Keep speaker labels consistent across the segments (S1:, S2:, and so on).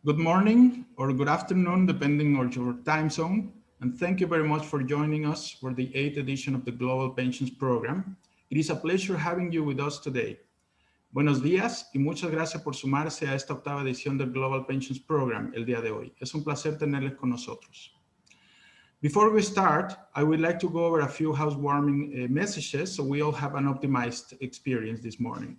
S1: Good morning or good afternoon, depending on your time zone. And thank you very much for joining us for the 8th edition of the Global Pensions Program. It is a pleasure having you with us today. Buenos días y muchas gracias por sumarse a esta octava edición del Global Pensions Program el día de hoy. Es un placer tenerles con nosotros. Before we start, I would like to go over a few housewarming messages so we all have an optimized experience this morning.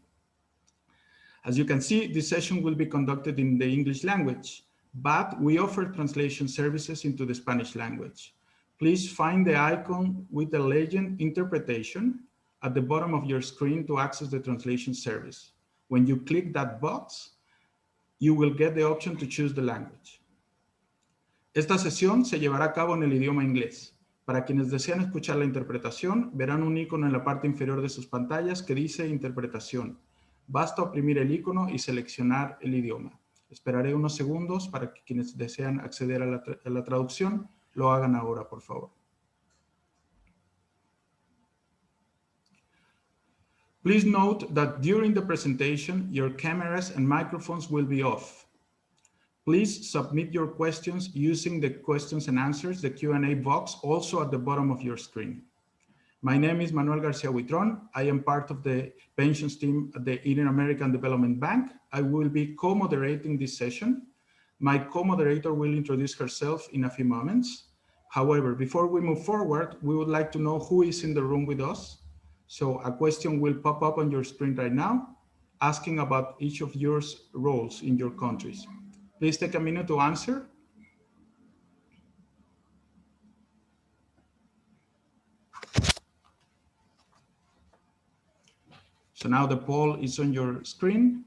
S1: As you can see, this session will be conducted in the English language, but we offer translation services into the Spanish language. Please find the icon with the legend interpretation at the bottom of your screen to access the translation service. When you click that box, you will get the option to choose the language. Esta sesión se llevará a cabo en el idioma inglés. Para quienes desean escuchar la interpretación, verán un icono en la parte inferior de sus pantallas que dice Interpretación. Basta oprimir el icono y seleccionar el idioma. Esperaré unos segundos para que quienes desean acceder a la traducción lo hagan ahora, por favor. Please note that during the presentation, your cameras and microphones will be off. Please submit your questions using the questions and answers, the Q&A box, also at the bottom of your screen. My name is Manuel Garcia Huitron. I am part of the pensions team at the Indian American Development Bank. I will be co-moderating this session. My co-moderator will introduce herself in a few moments. However, before we move forward, we would like to know who is in the room with us. So a question will pop up on your screen right now, asking about each of your roles in your countries. Please take a minute to answer. So now the poll is on your screen.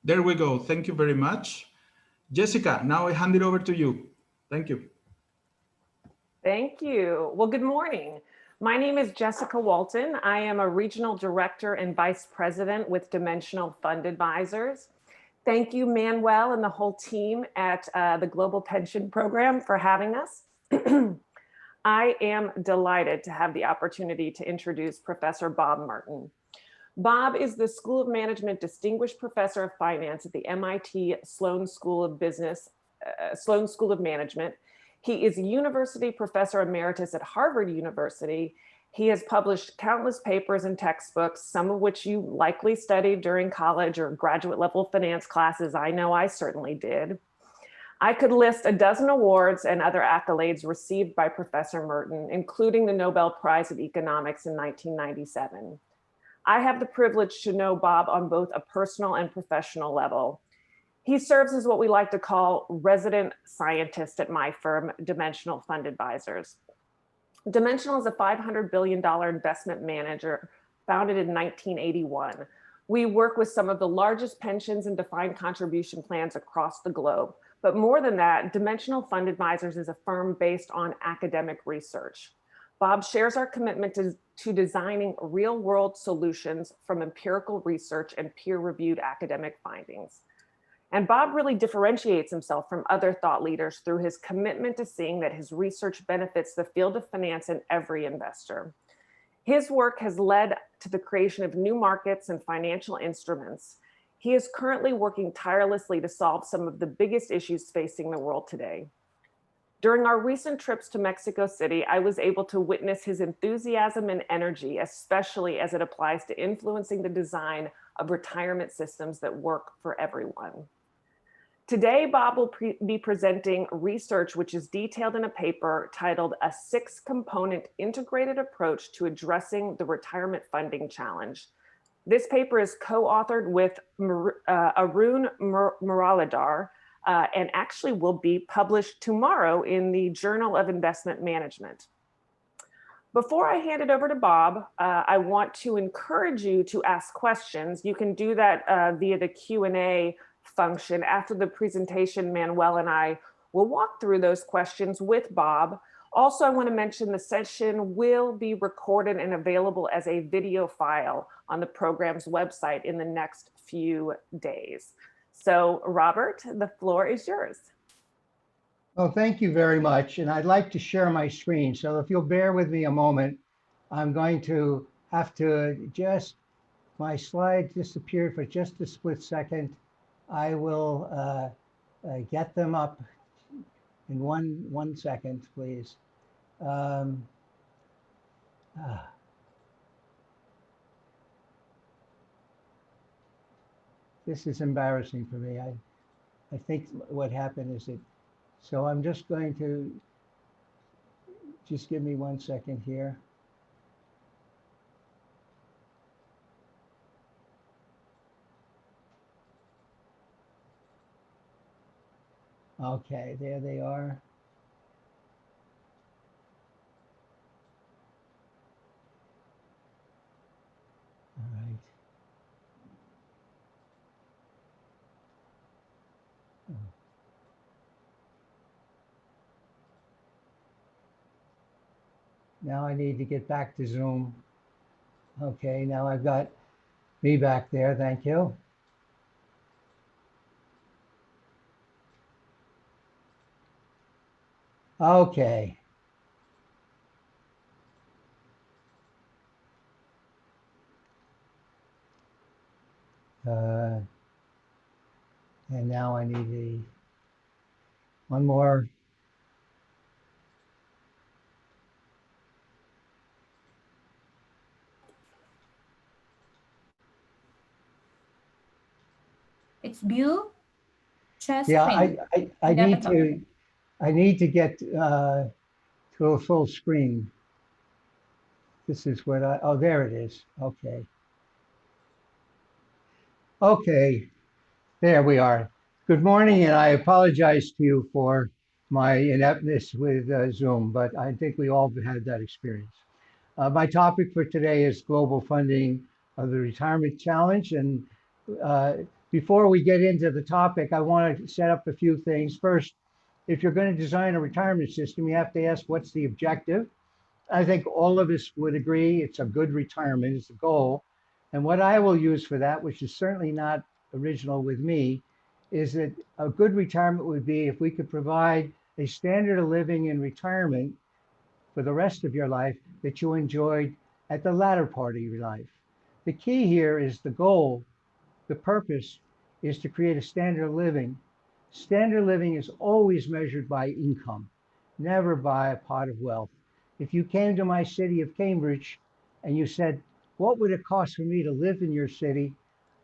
S1: There we go. Thank you very much. Jessica, now I hand it over to you. Thank you.
S2: Thank you. Well, good morning. My name is Jessica Walton. I am a regional director and vice president with Dimensional Fund Advisors. Thank you, Manuel, and the whole team at the Global Pension Program for having us. I am delighted to have the opportunity to introduce Professor Bob Merton. Bob is the School of Management Distinguished Professor of Finance at the MIT Sloan School of Management. He is University Professor Emeritus at Harvard University. He has published countless papers and textbooks, some of which you likely studied during college or graduate level finance classes. I know I certainly did. I could list a dozen awards and other accolades received by Professor Merton, including the Nobel Prize of Economics in 1997. I have the privilege to know Bob on both a personal and professional level. He serves as what we like to call resident scientist at my firm, Dimensional Fund Advisors. Dimensional is a $500 billion investment manager founded in 1981. We work with some of the largest pensions and defined contribution plans across the globe. But more than that, Dimensional Fund Advisors is a firm based on academic research. Bob shares our commitment to designing real-world solutions from empirical research and peer-reviewed academic findings. And Bob really differentiates himself from other thought leaders through his commitment to seeing that his research benefits the field of finance and every investor. His work has led to the creation of new markets and financial instruments. He is currently working tirelessly to solve some of the biggest issues facing the world today. During our recent trips to Mexico City, I was able to witness his enthusiasm and energy, especially as it applies to influencing the design of retirement systems that work for everyone. Today, Bob will be presenting research which is detailed in a paper titled A 6-Component Integrated Approach to Addressing the Retirement Funding Challenge. This paper is co-authored with Arun Muralidhar and actually will be published tomorrow in the Journal of Investment Management. Before I hand it over to Bob, I want to encourage you to ask questions. You can do that via the Q&A function. After the presentation, Manuel and I will walk through those questions with Bob. Also, I want to mention the session will be recorded and available as a video file on the program's website in the next few days. So, Robert, the floor is yours.
S3: Well, thank you very much. And I'd like to share my screen. So if you'll bear with me a moment, I'm going to have to my slide disappeared for just a split second. I will get them up in one second, please. This is embarrassing for me. I think what happened is so I'm just going to, just give me 1 second here. Okay, there they are. All right. Now I need to get back to Zoom. Okay, now I've got me back there. Thank you. Okay. And now I need one more.
S4: It's view share
S3: Yeah,
S4: screen.
S3: I need to get to a full screen. This is what oh, there it is. Okay. Okay, there we are. Good morning, and I apologize to you for my ineptness with Zoom, but I think we all had that experience. My topic for today is global funding of the retirement challenge. And before we get into the topic, I want to set up a few things. First, if you're going to design a retirement system, you have to ask what's the objective. I think all of us would agree it's a good retirement is the goal. And what I will use for that, which is certainly not original with me, is that a good retirement would be if we could provide a standard of living in retirement for the rest of your life that you enjoyed at the latter part of your life. The key here is the goal, the purpose is to create a standard of living. Standard of living is always measured by income, never by a pot of wealth. If you came to my city of Cambridge and you said, what would it cost for me to live in your city?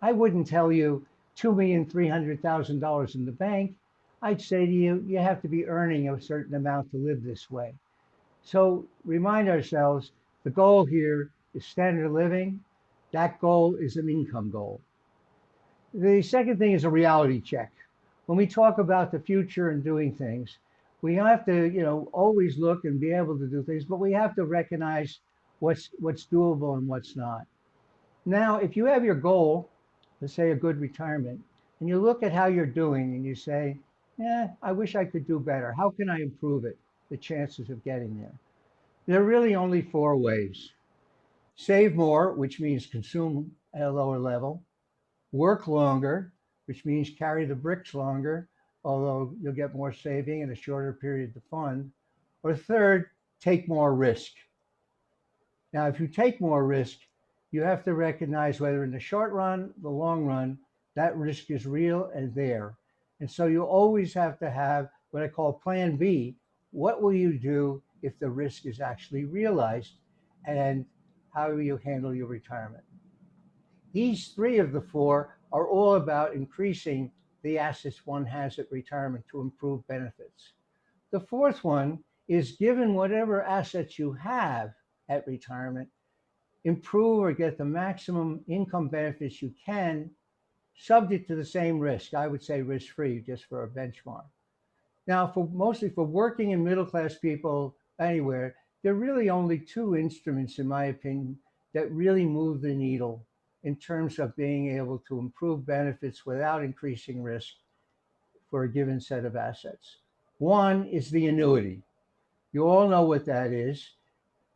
S3: I wouldn't tell you $2,300,000 in the bank. I'd say to you, you have to be earning a certain amount to live this way. So remind ourselves, the goal here is standard of living. That goal is an income goal. The second thing is a reality check. When we talk about the future and doing things, we have to, always look and be able to do things, but we have to recognize what's doable and what's not. Now, if you have your goal, let's say a good retirement, and you look at how you're doing and you say, I wish I could do better. How can I improve it? The chances of getting there. There are really only 4 ways. Save more, which means consume at a lower level. Work longer, which means carry the bricks longer, although you'll get more saving in a shorter period to fund. Or third, take more risk. Now, if you take more risk, you have to recognize whether in the short run, the long run, that risk is real and there. And so you always have to have what I call plan B. What will you do if the risk is actually realized? And how will you handle your retirement? These 3 of the 4 are all about increasing the assets one has at retirement to improve benefits. The 4th one is, given whatever assets you have at retirement, improve or get the maximum income benefits you can, subject to the same risk. I would say risk-free, just for a benchmark. Now, mostly for working and middle-class people anywhere, there are really only two instruments, in my opinion, that really move the needle in terms of being able to improve benefits without increasing risk for a given set of assets. One is the annuity. You all know what that is.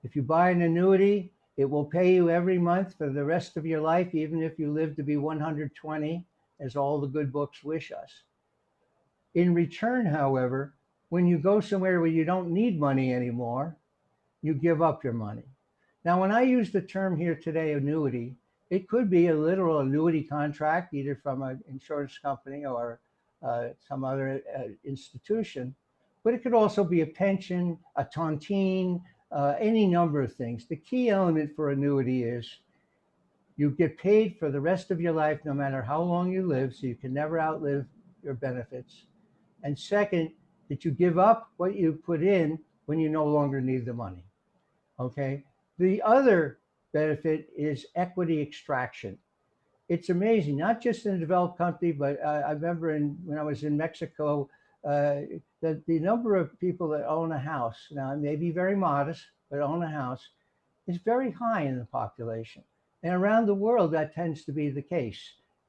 S3: If you buy an annuity, it will pay you every month for the rest of your life, even if you live to be 120, as all the good books wish us. In return, however, when you go somewhere where you don't need money anymore, you give up your money. Now, when I use the term here today, annuity, it could be a literal annuity contract, either from an insurance company or some other institution, but it could also be a pension, a tontine, any number of things. The key element for annuity is you get paid for the rest of your life, no matter how long you live, so you can never outlive your benefits. And second, that you give up what you put in when you no longer need the money. Okay. The other benefit is equity extraction. It's amazing, not just in a developed country, but I remember when I was in Mexico, that the number of people that own a house, now it may be very modest, but own a house, is very high in the population. And around the world, that tends to be the case,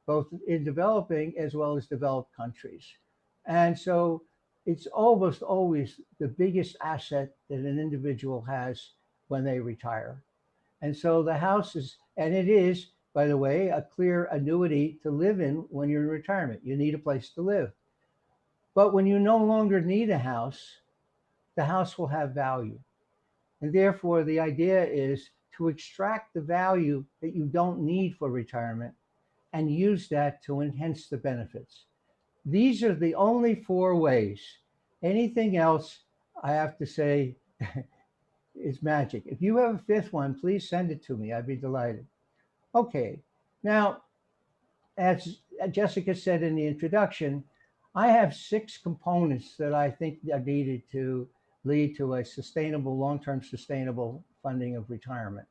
S3: both in developing as well as developed countries. And so it's almost always the biggest asset that an individual has when they retire. And so the house is, and it is, by the way, a clear annuity to live in when you're in retirement. You need a place to live. But when you no longer need a house, the house will have value. And therefore, the idea is to extract the value that you don't need for retirement and use that to enhance the benefits. These are the only four ways. Anything else, I have to say, is magic. If you have a fifth one, please send it to me. I'd be delighted. Okay. Now, as Jessica said in the introduction, I have 6 components that I think are needed to lead to a sustainable, long-term sustainable funding of retirement.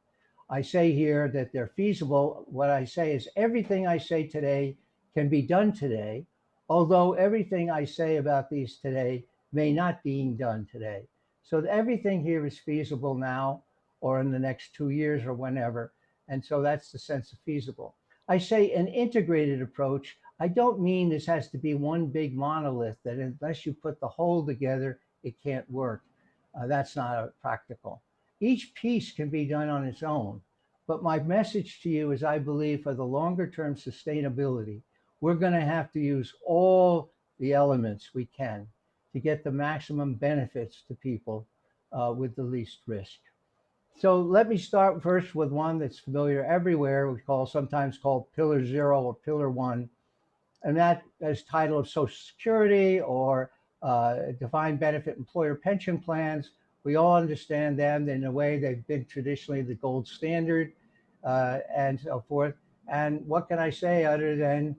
S3: I say here that they're feasible. What I say is everything I say today can be done today, although everything I say about these today may not be done today. So everything here is feasible now or in the next 2 years or whenever. And so that's the sense of feasible. I say an integrated approach. I don't mean this has to be one big monolith that unless you put the whole together, it can't work. That's not practical. Each piece can be done on its own. But my message to you is I believe for the longer term sustainability, we're going to have to use all the elements we can to get the maximum benefits to people with the least risk. So let me start first with one that's familiar everywhere. Sometimes called Pillar 0 or Pillar 1. And that is title of Social Security or defined benefit employer pension plans. We all understand them. In a way, they've been traditionally the gold standard and so forth. And what can I say other than,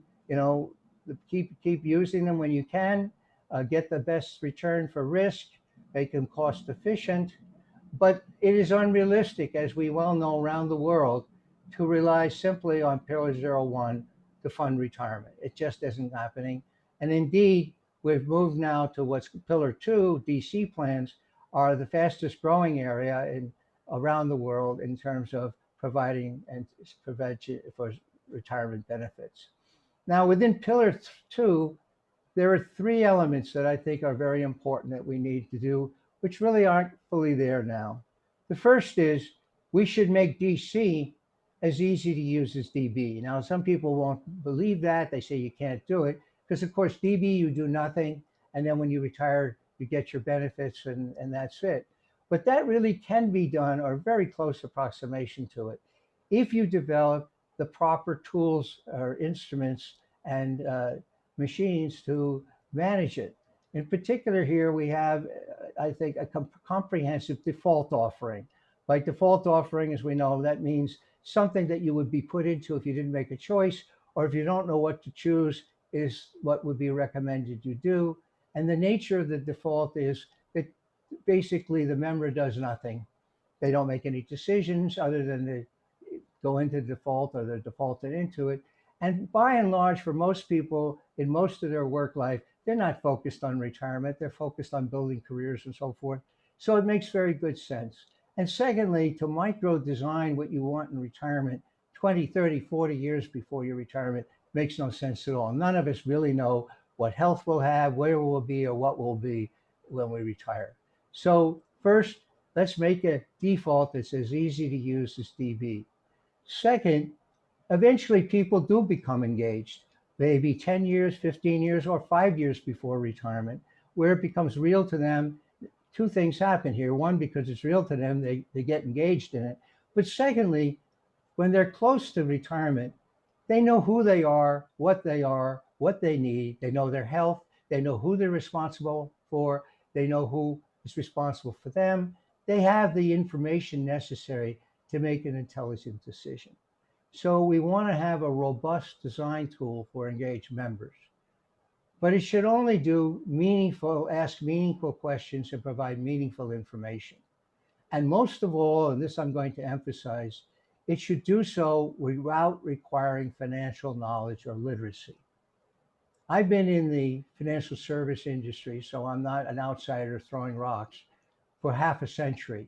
S3: keep using them when you can, get the best return for risk, make them cost efficient. But it is unrealistic, as we well know around the world, to rely simply on Pillar 01 to fund retirement. It just isn't happening. And indeed, we've moved now to what's Pillar 2, DC plans are the fastest growing area around the world in terms of providing and prevention for retirement benefits. Now, within Pillar 2, there are 3 elements that I think are very important that we need to do, which really aren't fully there now. The first is we should make DC as easy to use as DB. Now, some people won't believe that. They say you can't do it because, of course, DB, you do nothing. And then when you retire, you get your benefits and that's it. But that really can be done, or a very close approximation to it, if you develop the proper tools or instruments and machines to manage it. In particular here, we have, I think, a comprehensive default offering. By default offering, as we know, that means something that you would be put into if you didn't make a choice, or if you don't know what to choose, is what would be recommended you do. And the nature of the default is that basically the member does nothing. They don't make any decisions other than go into default or they're defaulted into it. And by and large, for most people in most of their work life, they're not focused on retirement. They're focused on building careers and so forth. So it makes very good sense. And secondly, to micro design what you want in retirement 20, 30, 40 years before your retirement makes no sense at all. None of us really know what health we'll have, where we'll be, or what we'll be when we retire. So first, let's make a default that's as easy to use as DB. Second, eventually people do become engaged, maybe 10 years, 15 years, or 5 years before retirement, where it becomes real to them. Two things happen here. One, because it's real to them, they get engaged in it. But secondly, when they're close to retirement, they know who they are, what they need. They know their health. They know who they're responsible for. They know who is responsible for them. They have the information necessary to make an intelligent decision. So we want to have a robust design tool for engaged members. But it should only ask meaningful questions and provide meaningful information. And most of all, and this I'm going to emphasize, it should do so without requiring financial knowledge or literacy. I've been in the financial service industry, so I'm not an outsider throwing rocks, for half a century.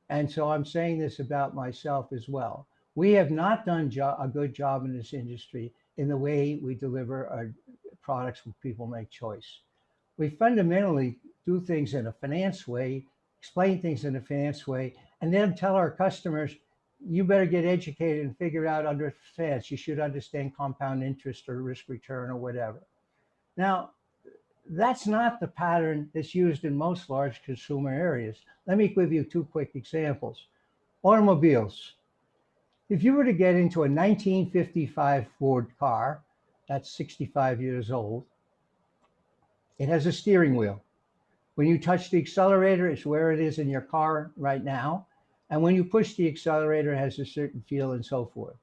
S3: And so I'm saying this about myself as well. We have not done a good job in this industry in the way we deliver our products when people make choice. We fundamentally do things in a finance way, explain things in a finance way, and then tell our customers, you better get educated and figure out under finance. You should understand compound interest or risk return or whatever. Now, that's not the pattern that's used in most large consumer areas. Let me give you two quick examples. Automobiles. If you were to get into a 1955 Ford car, that's 65 years old, it has a steering wheel. When you touch the accelerator, it's where it is in your car right now. And when you push the accelerator, it has a certain feel and so forth.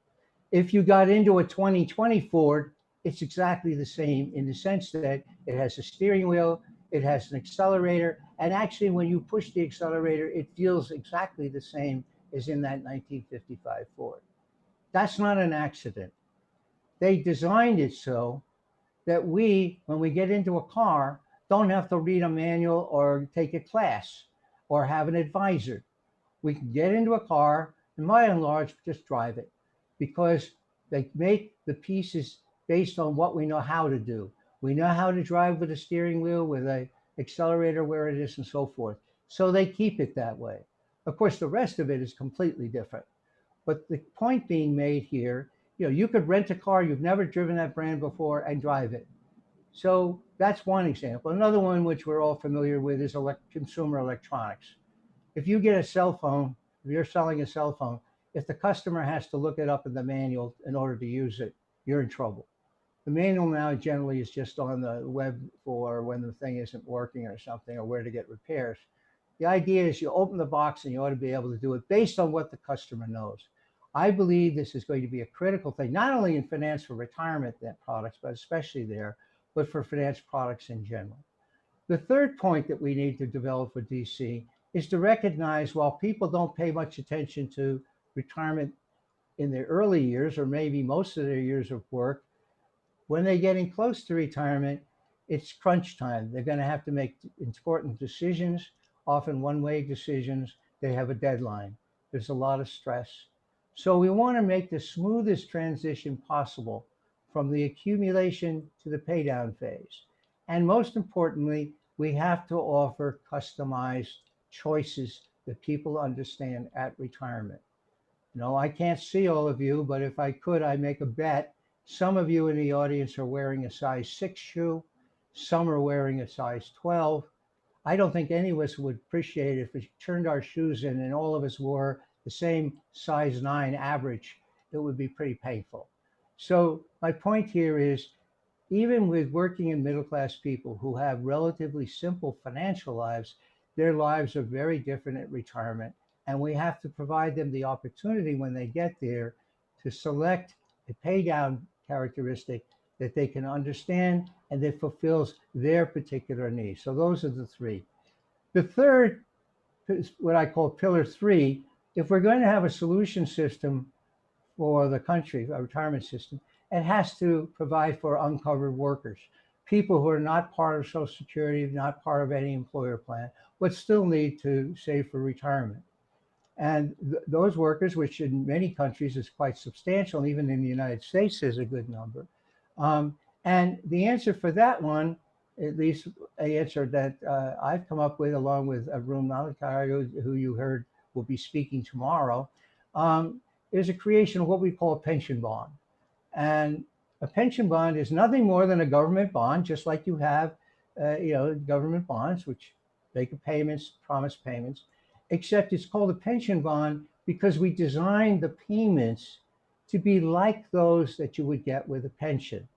S3: If you got into a 2020 Ford, it's exactly the same in the sense that it has a steering wheel, it has an accelerator, and actually when you push the accelerator, it feels exactly the same as in that 1955 Ford. That's not an accident. They designed it so that we, when we get into a car, don't have to read a manual or take a class or have an advisor. We can get into a car and by and large just drive it because they make the pieces based on what we know how to do. We know how to drive with a steering wheel, with an accelerator where it is and so forth. So they keep it that way. Of course, the rest of it is completely different. But the point being made here, you could rent a car, you've never driven that brand before and drive it. So that's one example. Another one which we're all familiar with is consumer electronics. If you get a cell phone, if you're selling a cell phone, if the customer has to look it up in the manual in order to use it, you're in trouble. The manual now generally is just on the web for when the thing isn't working or something, or where to get repairs. The idea is you open the box and you ought to be able to do it based on what the customer knows. I believe this is going to be a critical thing, not only in finance for retirement products, but especially there, but for finance products in general. The third point that we need to develop with DC is to recognize while people don't pay much attention to retirement in their early years, or maybe most of their years of work, when they're getting close to retirement, it's crunch time. They're going to have to make important decisions, often one-way decisions. They have a deadline. There's a lot of stress. So we want to make the smoothest transition possible from the accumulation to the pay down phase. And most importantly, we have to offer customized choices that people understand at retirement. I can't see all of you, but if I could, I'd make a bet. Some of you in the audience are wearing a size 6 shoe. Some are wearing a size 12. I don't think any of us would appreciate it if we turned our shoes in and all of us wore the same size 9 average. It would be pretty painful. So my point here is, even with working and middle-class people who have relatively simple financial lives, their lives are very different at retirement. And we have to provide them the opportunity when they get there to select a pay down characteristic that they can understand and that fulfills their particular needs. So those are the three. The third is what I call pillar 3. If we're going to have a solution system for the country, a retirement system, it has to provide for uncovered workers, people who are not part of Social Security, not part of any employer plan, but still need to save for retirement. And those workers, which in many countries is quite substantial, even in the United States is a good number. And the answer for that one, at least a answer that I've come up with along with Arun Malakari, who you heard will be speaking tomorrow, is a creation of what we call a pension bond. And a pension bond is nothing more than a government bond, just like you have, government bonds, which make payments, promise payments, except it's called a pension bond because we designed the payments to be like those that you would get with a pension.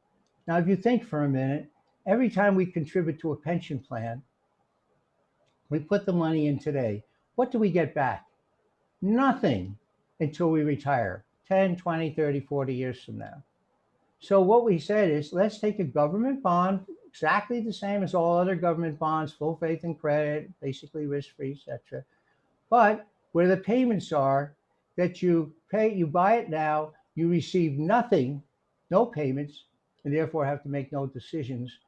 S3: Now, if you think for a minute, every time we contribute to a pension plan, we put the money in today. What do we get back? Nothing until we retire 10, 20, 30, 40 years from now. So what we said is, let's take a government bond, exactly the same as all other government bonds, full faith and credit, basically risk-free, etc. But where the payments are that you pay, you buy it now, you receive nothing, no payments, and therefore have to make no decisions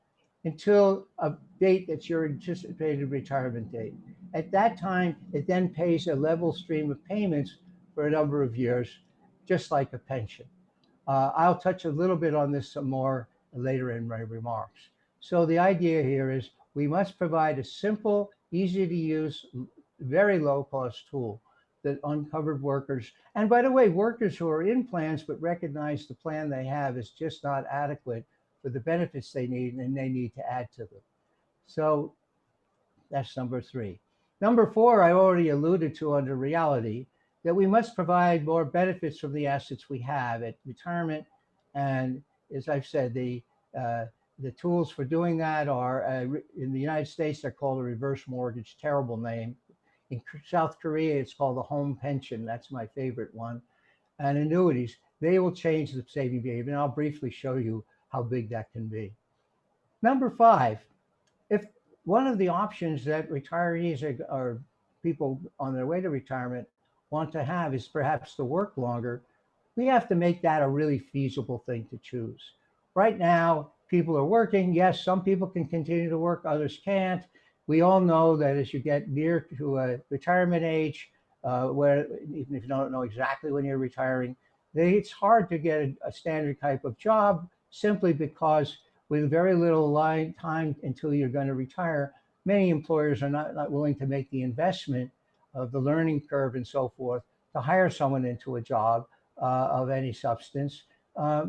S3: until a date that's your anticipated retirement date. At that time, it then pays a level stream of payments for a number of years, just like a pension. I'll touch a little bit on this some more later in my remarks. So the idea here is we must provide a simple, easy to use, very low cost tool that uncovered workers, and by the way, workers who are in plans but recognize the plan they have is just not adequate for the benefits they need and they need to add to them. So that's number 3. Number 4, I already alluded to under reality, that we must provide more benefits from the assets we have at retirement. And as I've said, the tools for doing that are, in the United States, they're called a reverse mortgage, terrible name. In South Korea, it's called a home pension. That's my favorite one. And annuities, they will change the saving behavior. And I'll briefly show you how big that can be. Number 5, if one of the options that retirees or people on their way to retirement want to have is perhaps to work longer, we have to make that a really feasible thing to choose. Right now, people are working. Yes, some people can continue to work, others can't. We all know that as you get near to a retirement age, where even if you don't know exactly when you're retiring, it's hard to get a standard type of job simply because with very little time until you're going to retire, many employers are not willing to make the investment of the learning curve and so forth to hire someone into a job of any substance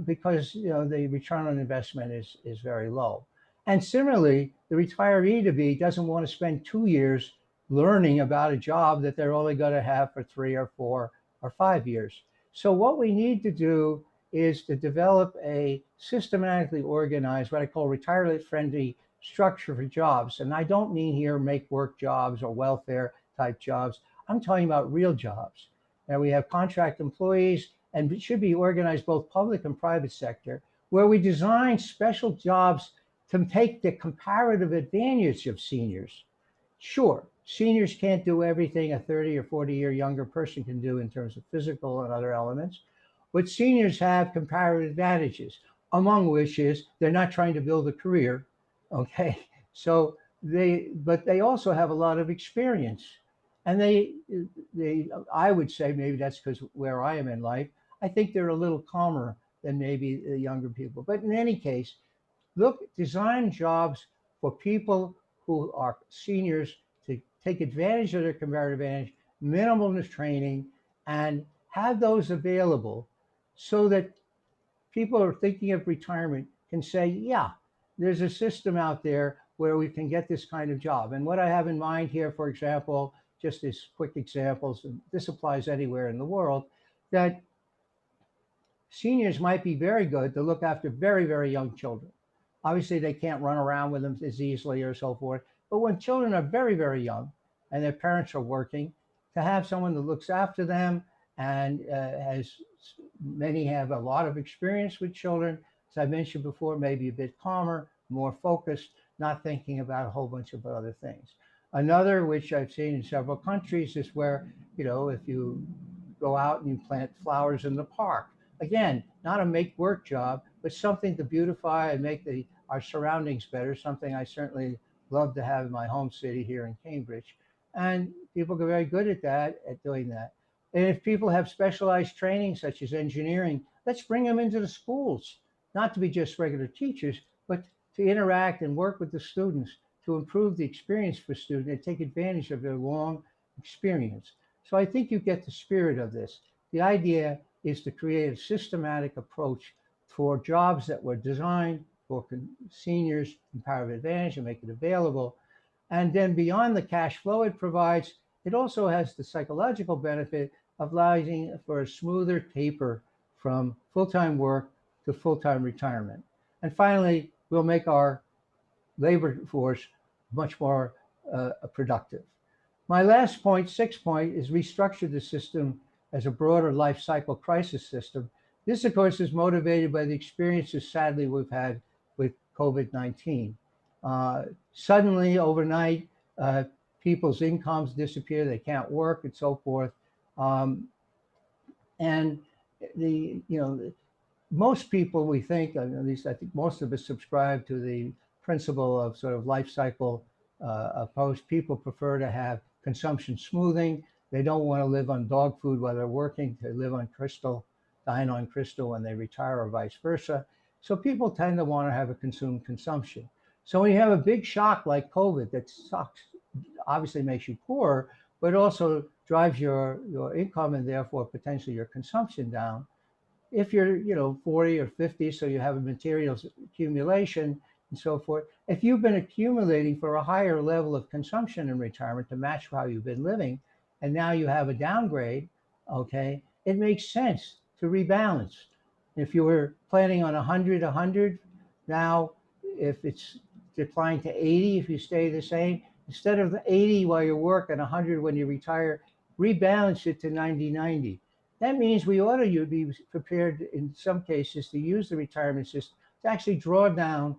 S3: because the return on investment is very low. And similarly, the retiree to be doesn't want to spend 2 years learning about a job that they're only going to have for 3 or 4 or 5 years. So what we need to do is to develop a systematically organized, what I call retirement-friendly structure for jobs. And I don't mean here make work jobs or welfare type jobs. I'm talking about real jobs. And we have contract employees, and it should be organized both public and private sector, where we design special jobs to take the comparative advantage of seniors. Sure, seniors can't do everything a 30 or 40-year younger person can do in terms of physical and other elements, but seniors have comparative advantages, among which is they're not trying to build a career, okay? So but they also have a lot of experience. And I would say maybe that's because where I am in life, I think they're a little calmer than maybe the younger people. But in any case, design jobs for people who are seniors to take advantage of their comparative advantage, minimal training, and have those available so that people who are thinking of retirement can say, yeah, there's a system out there where we can get this kind of job. And what I have in mind here, for example, just as quick examples, and this applies anywhere in the world, that seniors might be very good to look after very, very young children. Obviously, they can't run around with them as easily or so forth. But when children are very, very young and their parents are working, to have someone that looks after them and many have a lot of experience with children, as I mentioned before, maybe a bit calmer, more focused, not thinking about a whole bunch of other things. Another, which I've seen in several countries, is where, if you go out and you plant flowers in the park, Again, not a make work job, but something to beautify and make our surroundings better, something I certainly love to have in my home city here in Cambridge. And people are very good at that, at doing that. And if people have specialized training, such as engineering, let's bring them into the schools, not to be just regular teachers, but to interact and work with the students to improve the experience for students and take advantage of their long experience. So I think you get the spirit of this. The idea is to create a systematic approach for jobs that were designed for seniors in power of advantage and make it available. And then beyond the cash flow it provides, it also has the psychological benefit of allowing for a smoother taper from full-time work to full-time retirement. And finally, we'll make our labor force much more productive. My last point, sixth point, is restructure the system as a broader life cycle crisis system. This, of course, is motivated by the experiences, sadly, we've had with COVID-19. Suddenly, overnight, people's incomes disappear, they can't work, and so forth. And most people, we think, at least I think most of us subscribe to the principle of sort of life cycle approach. People prefer to have consumption smoothing. They don't want to live on dog food while they're working. They live on crystal, dine on crystal when they retire, or vice versa. So people tend to want to have a consumed consumption. So when you have a big shock like COVID that sucks, obviously makes you poor, but also drives your income and therefore potentially your consumption down. If you're 40 or 50, so you have a materials accumulation and so forth, if you've been accumulating for a higher level of consumption in retirement to match how you've been living, and now you have a downgrade, okay, it makes sense to rebalance. If you were planning on 100, now if it's declined to 80, if you stay the same, instead of 80 while you work and 100 when you retire, rebalance it to 90. That means we ought to be prepared in some cases to use the retirement system to actually draw down.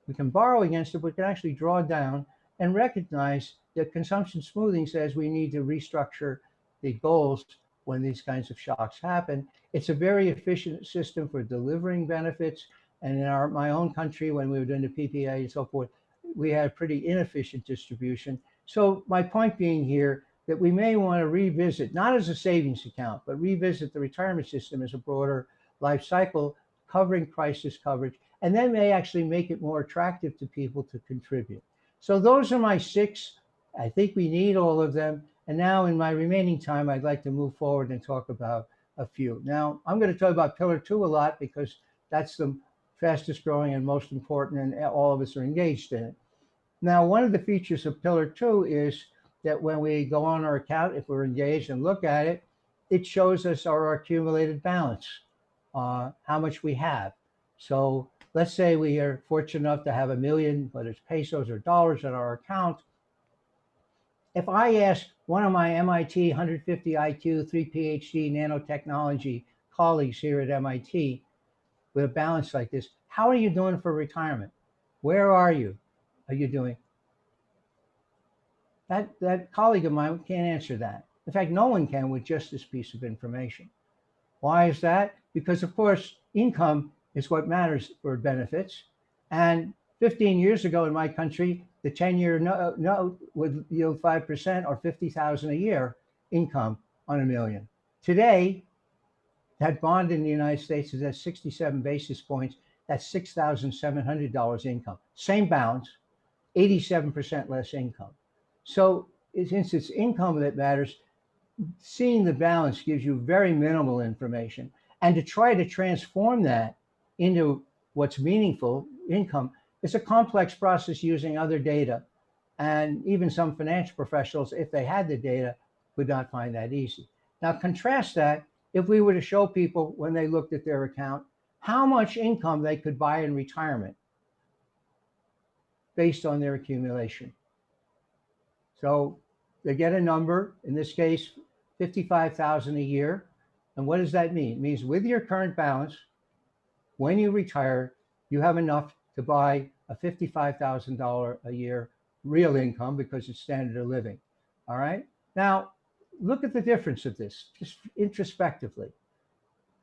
S3: We can borrow against it, but we can actually draw down and recognize that consumption smoothing says we need to restructure the goals when these kinds of shocks happen. It's a very efficient system for delivering benefits. And in my own country, when we were doing the PPA and so forth, we had pretty inefficient distribution. So my point being here that we may want to revisit, not as a savings account, but revisit the retirement system as a broader life cycle covering crisis coverage, and then may actually make it more attractive to people to contribute. So those are my six. I think we need all of them. And now in my remaining time, I'd like to move forward and talk about a few. Now, I'm going to talk about Pillar 2 a lot because that's the fastest growing and most important, and all of us are engaged in it. Now, one of the features of Pillar 2 is that when we go on our account, if we're engaged and look at it, it shows us our accumulated balance, how much we have. So let's say we are fortunate enough to have $1 million, whether it's pesos or dollars in our account. If I ask one of my MIT 150 IQ, 3 PhD nanotechnology colleagues here at MIT with a balance like this, how are you doing for retirement? Where are you doing? That colleague of mine can't answer that. In fact, no one can with just this piece of information. Why is that? Because, of course, income is what matters for benefits. And 15 years ago in my country, the 10-year note would yield 5% or $50,000 a year income on $1 million. Today, that bond in the United States is at 67 basis points. That's $6,700 income. Same balance, 87% less income. So since it's income that matters, seeing the balance gives you very minimal information. And to try to transform that into what's meaningful income is a complex process using other data. And even some financial professionals, if they had the data, would not find that easy. Now contrast that if we were to show people when they looked at their account, how much income they could buy in retirement based on their accumulation. So they get a number, in this case, $55,000 a year. And what does that mean? It means with your current balance, when you retire, you have enough to buy a $55,000 a year real income because it's standard of living. All right. Now, look at the difference of this, just introspectively.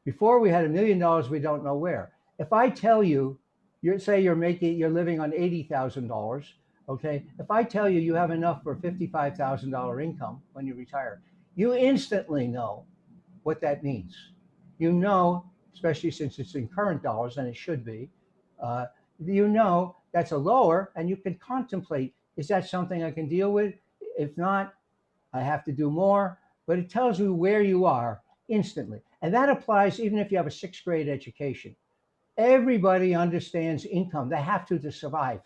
S3: Before we had $1 million, we don't know where. If I tell you, say you're living on $80,000, okay? If I tell you you have enough for $55,000 income when you retire, you instantly know what that means. You know, especially since it's in current dollars, and it should be, uh, you know that's a lower, and you can contemplate, is that something I can deal with? If not, I have to do more, but it tells you where you are instantly. And that applies even if you have a sixth grade education. Everybody understands income. They have to survive.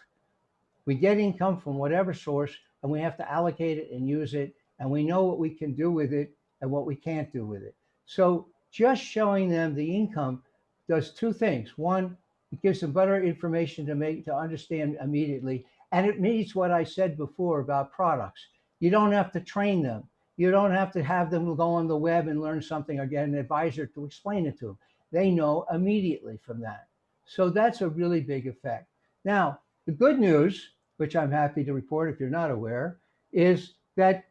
S3: We get income from whatever source, and we have to allocate it and use it, and we know what we can do with it and what we can't do with it. So just showing them the income does two things. One, it gives them better information to understand immediately, and it meets what I said before about products. You don't have to train them. You don't have to have them go on the web and learn something or get an advisor to explain it to them. They know immediately from that. So that's a really big effect. Now, the good news, which I'm happy to report if you're not aware, is that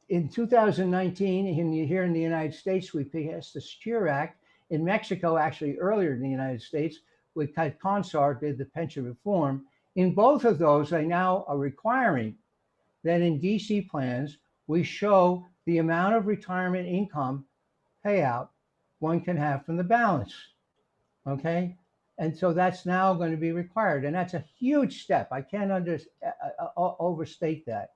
S3: in 2019, here in the United States, we passed the Secure Act. In Mexico, actually earlier in the United States, we CONSAR did the pension reform. In both of those, they now are requiring that in DC plans, we show the amount of retirement income payout one can have from the balance. Okay. And so that's now going to be required. And that's a huge step. I can't overstate that.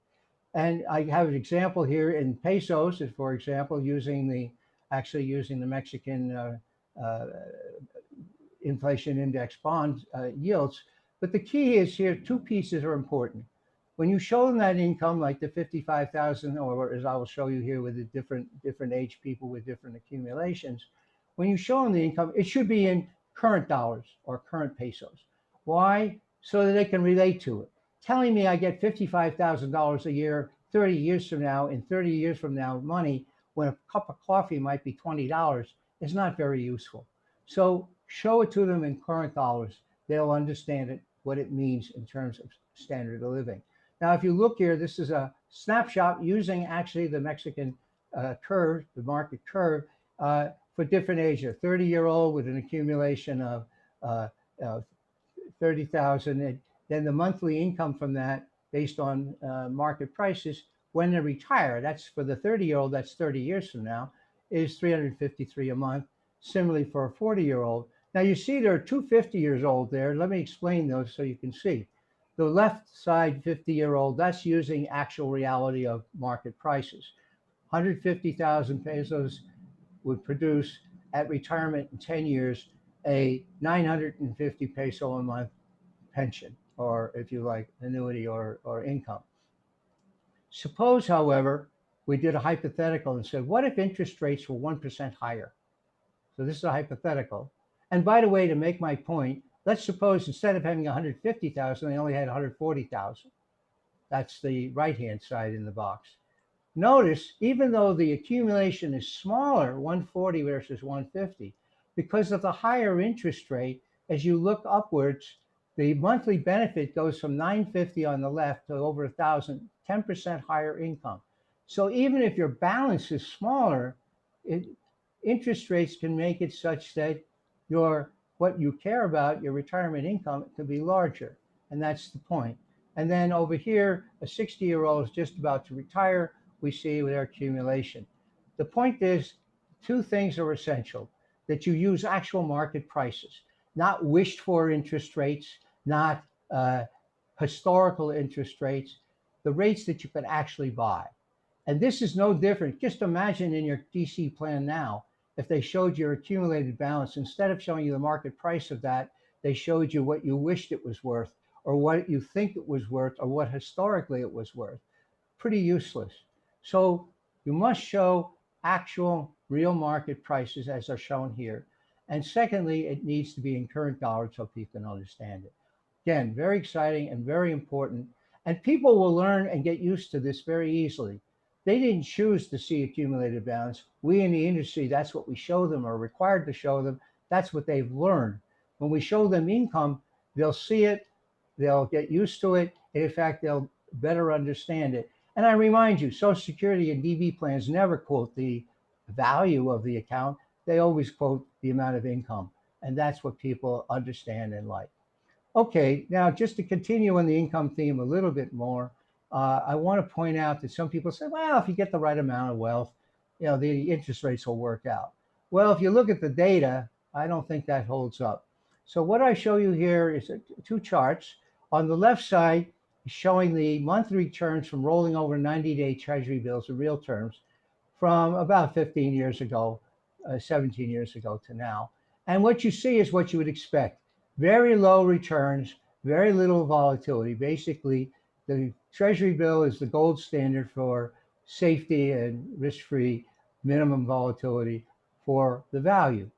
S3: And I have an example here in pesos, for example, using the Mexican inflation index bond yields. But the key is here, two pieces are important. When you show them that income, like the 55,000, or as I will show you here with the different age people with different accumulations, when you show them the income, it should be in current dollars or current pesos. Why? So that they can relate to it. Telling me I get $55,000 a year 30 years from now, in 30 years from now, money, when a cup of coffee might be $20, is not very useful. So show it to them in current dollars. They'll understand it, what it means in terms of standard of living. Now, if you look here, this is a snapshot using actually the Mexican curve, the market curve, for different ages. A 30-year-old with an accumulation of 30,000, and then the monthly income from that, based on market prices, when they retire, that's for the 30-year-old, that's 30 years from now, is $353 a month. Similarly for a 40-year-old. Now you see there are two 50 years old there. Let me explain those so you can see. The left side 50-year-old, that's using actual reality of market prices. 150,000 pesos would produce at retirement in 10 years a 950 peso a month pension, or if you like, annuity or income. Suppose, however, we did a hypothetical and said, what if interest rates were 1% higher? So this is a hypothetical. And by the way, to make my point, let's suppose instead of having 150,000, they only had 140,000. That's the right-hand side in the box. Notice, even though the accumulation is smaller, 140 versus 150, because of the higher interest rate, as you look upwards, the monthly benefit goes from 950 on the left to over 1,000, 10% higher income. So even if your balance is smaller, interest rates can make it such that what you care about, your retirement income, can be larger. And that's the point. And then over here, a 60-year-old is just about to retire, we see with their accumulation. The point is, two things are essential: that you use actual market prices, not wished for interest rates, not historical interest rates, the rates that you can actually buy. And this is no different. Just imagine in your DC plan now, if they showed your accumulated balance, instead of showing you the market price of that, they showed you what you wished it was worth, or what you think it was worth, or what historically it was worth. Pretty useless. So you must show actual real market prices as are shown here. And secondly, it needs to be in current dollars so people can understand it. Again, very exciting and very important. And people will learn and get used to this very easily. They didn't choose to see accumulated balance. We in the industry, that's what we show them, or required to show them. That's what they've learned. When we show them income, they'll see it, they'll get used to it, and in fact, they'll better understand it. And I remind you, Social Security and DB plans never quote the value of the account, they always quote the amount of income. And that's what people understand and like. Okay, now just to continue on the income theme a little bit more, I want to point out that some people say, well, if you get the right amount of wealth, the interest rates will work out. Well, if you look at the data, I don't think that holds up. So what I show you here is two charts. On the left side, showing the monthly returns from rolling over 90-day treasury bills in real terms from about 15 years ago, 17 years ago to now. And what you see is what you would expect. Very low returns, very little volatility. Basically, the treasury bill is the gold standard for safety and risk-free minimum volatility for the value.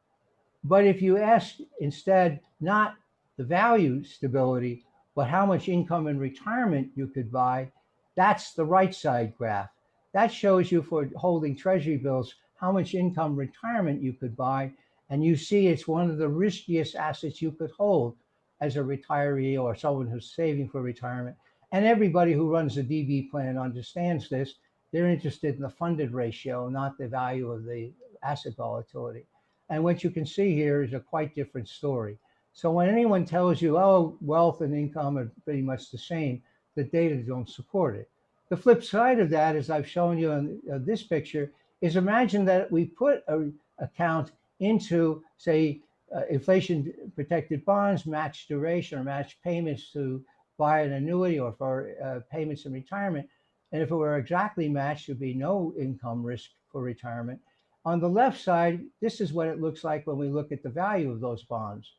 S3: But if you ask instead not the value stability, but how much income in retirement you could buy, that's the right side graph. That shows you for holding treasury bills how much income retirement you could buy. And you see it's one of the riskiest assets you could hold as a retiree or someone who's saving for retirement. And everybody who runs a DB plan understands this. They're interested in the funded ratio, not the value of the asset volatility. And what you can see here is a quite different story. So when anyone tells you, oh, wealth and income are pretty much the same, the data don't support it. The flip side of that, as I've shown you in this picture, is imagine that we put an account into, say, inflation protected bonds, matched duration or matched payments to buy an annuity or for payments in retirement. And if it were exactly matched, there'd be no income risk for retirement. On the left side, this is what it looks like when we look at the value of those bonds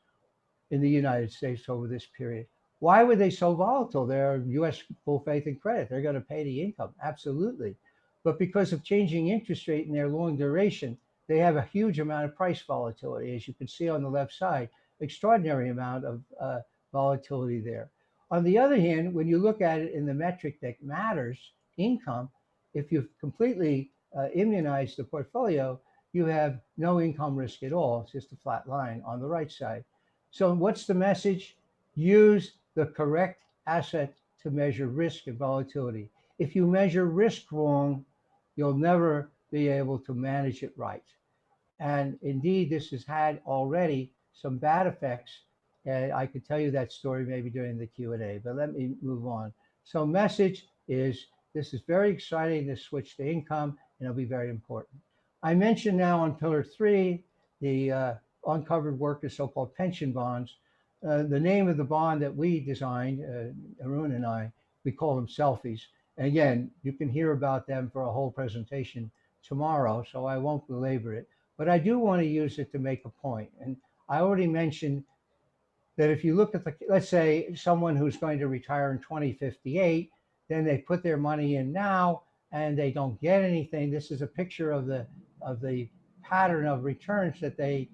S3: in the United States over this period. Why were they so volatile? They're US full faith and credit. They're going to pay the income, absolutely. But because of changing interest rate and their long duration, they have a huge amount of price volatility. As you can see on the left side, extraordinary amount of volatility there. On the other hand, when you look at it in the metric that matters, income, if you've completely immunized the portfolio, you have no income risk at all. It's just a flat line on the right side. So what's the message? Use the correct asset to measure risk and volatility. If you measure risk wrong, you'll never be able to manage it right. And indeed, this has had already some bad effects. And I could tell you that story maybe during the Q&A, but let me move on. So message is, this is very exciting to switch to income, and it'll be very important. I mentioned now on pillar 3, the uncovered workers, so-called pension bonds. The name of the bond that we designed, Arun and I, we call them selfies. And again, you can hear about them for a whole presentation tomorrow, so I won't belabor it. But I do want to use it to make a point. And I already mentioned that if you look at the, let's say someone who's going to retire in 2058, then they put their money in now and they don't get anything. This is a picture of the pattern of returns that they,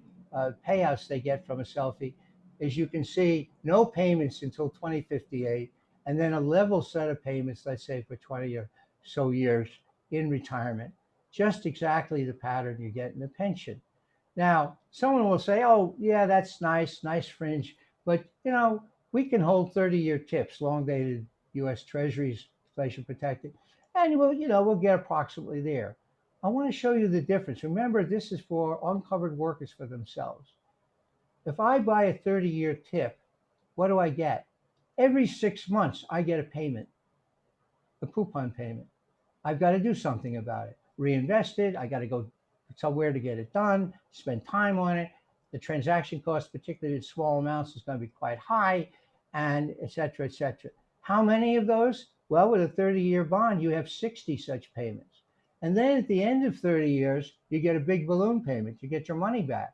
S3: payouts they get from a selfie. As you can see, no payments until 2058, and then a level set of payments, let's say for 20 or so years in retirement. Just exactly the pattern you get in a pension. Now, someone will say, oh, yeah, that's nice, nice fringe. But, we can hold 30-year tips, long-dated U.S. Treasuries, inflation protected, and we'll get approximately there. I want to show you the difference. Remember, this is for uncovered workers for themselves. If I buy a 30-year tip, what do I get? Every 6 months, I get a payment, a coupon payment. I've got to do something about it. Reinvest it. I got to go somewhere to get it done, spend time on it. The transaction cost, particularly in small amounts, is going to be quite high, and et cetera, et cetera. How many of those? Well, with a 30-year bond, you have 60 such payments. And then at the end of 30 years, you get a big balloon payment. You get your money back.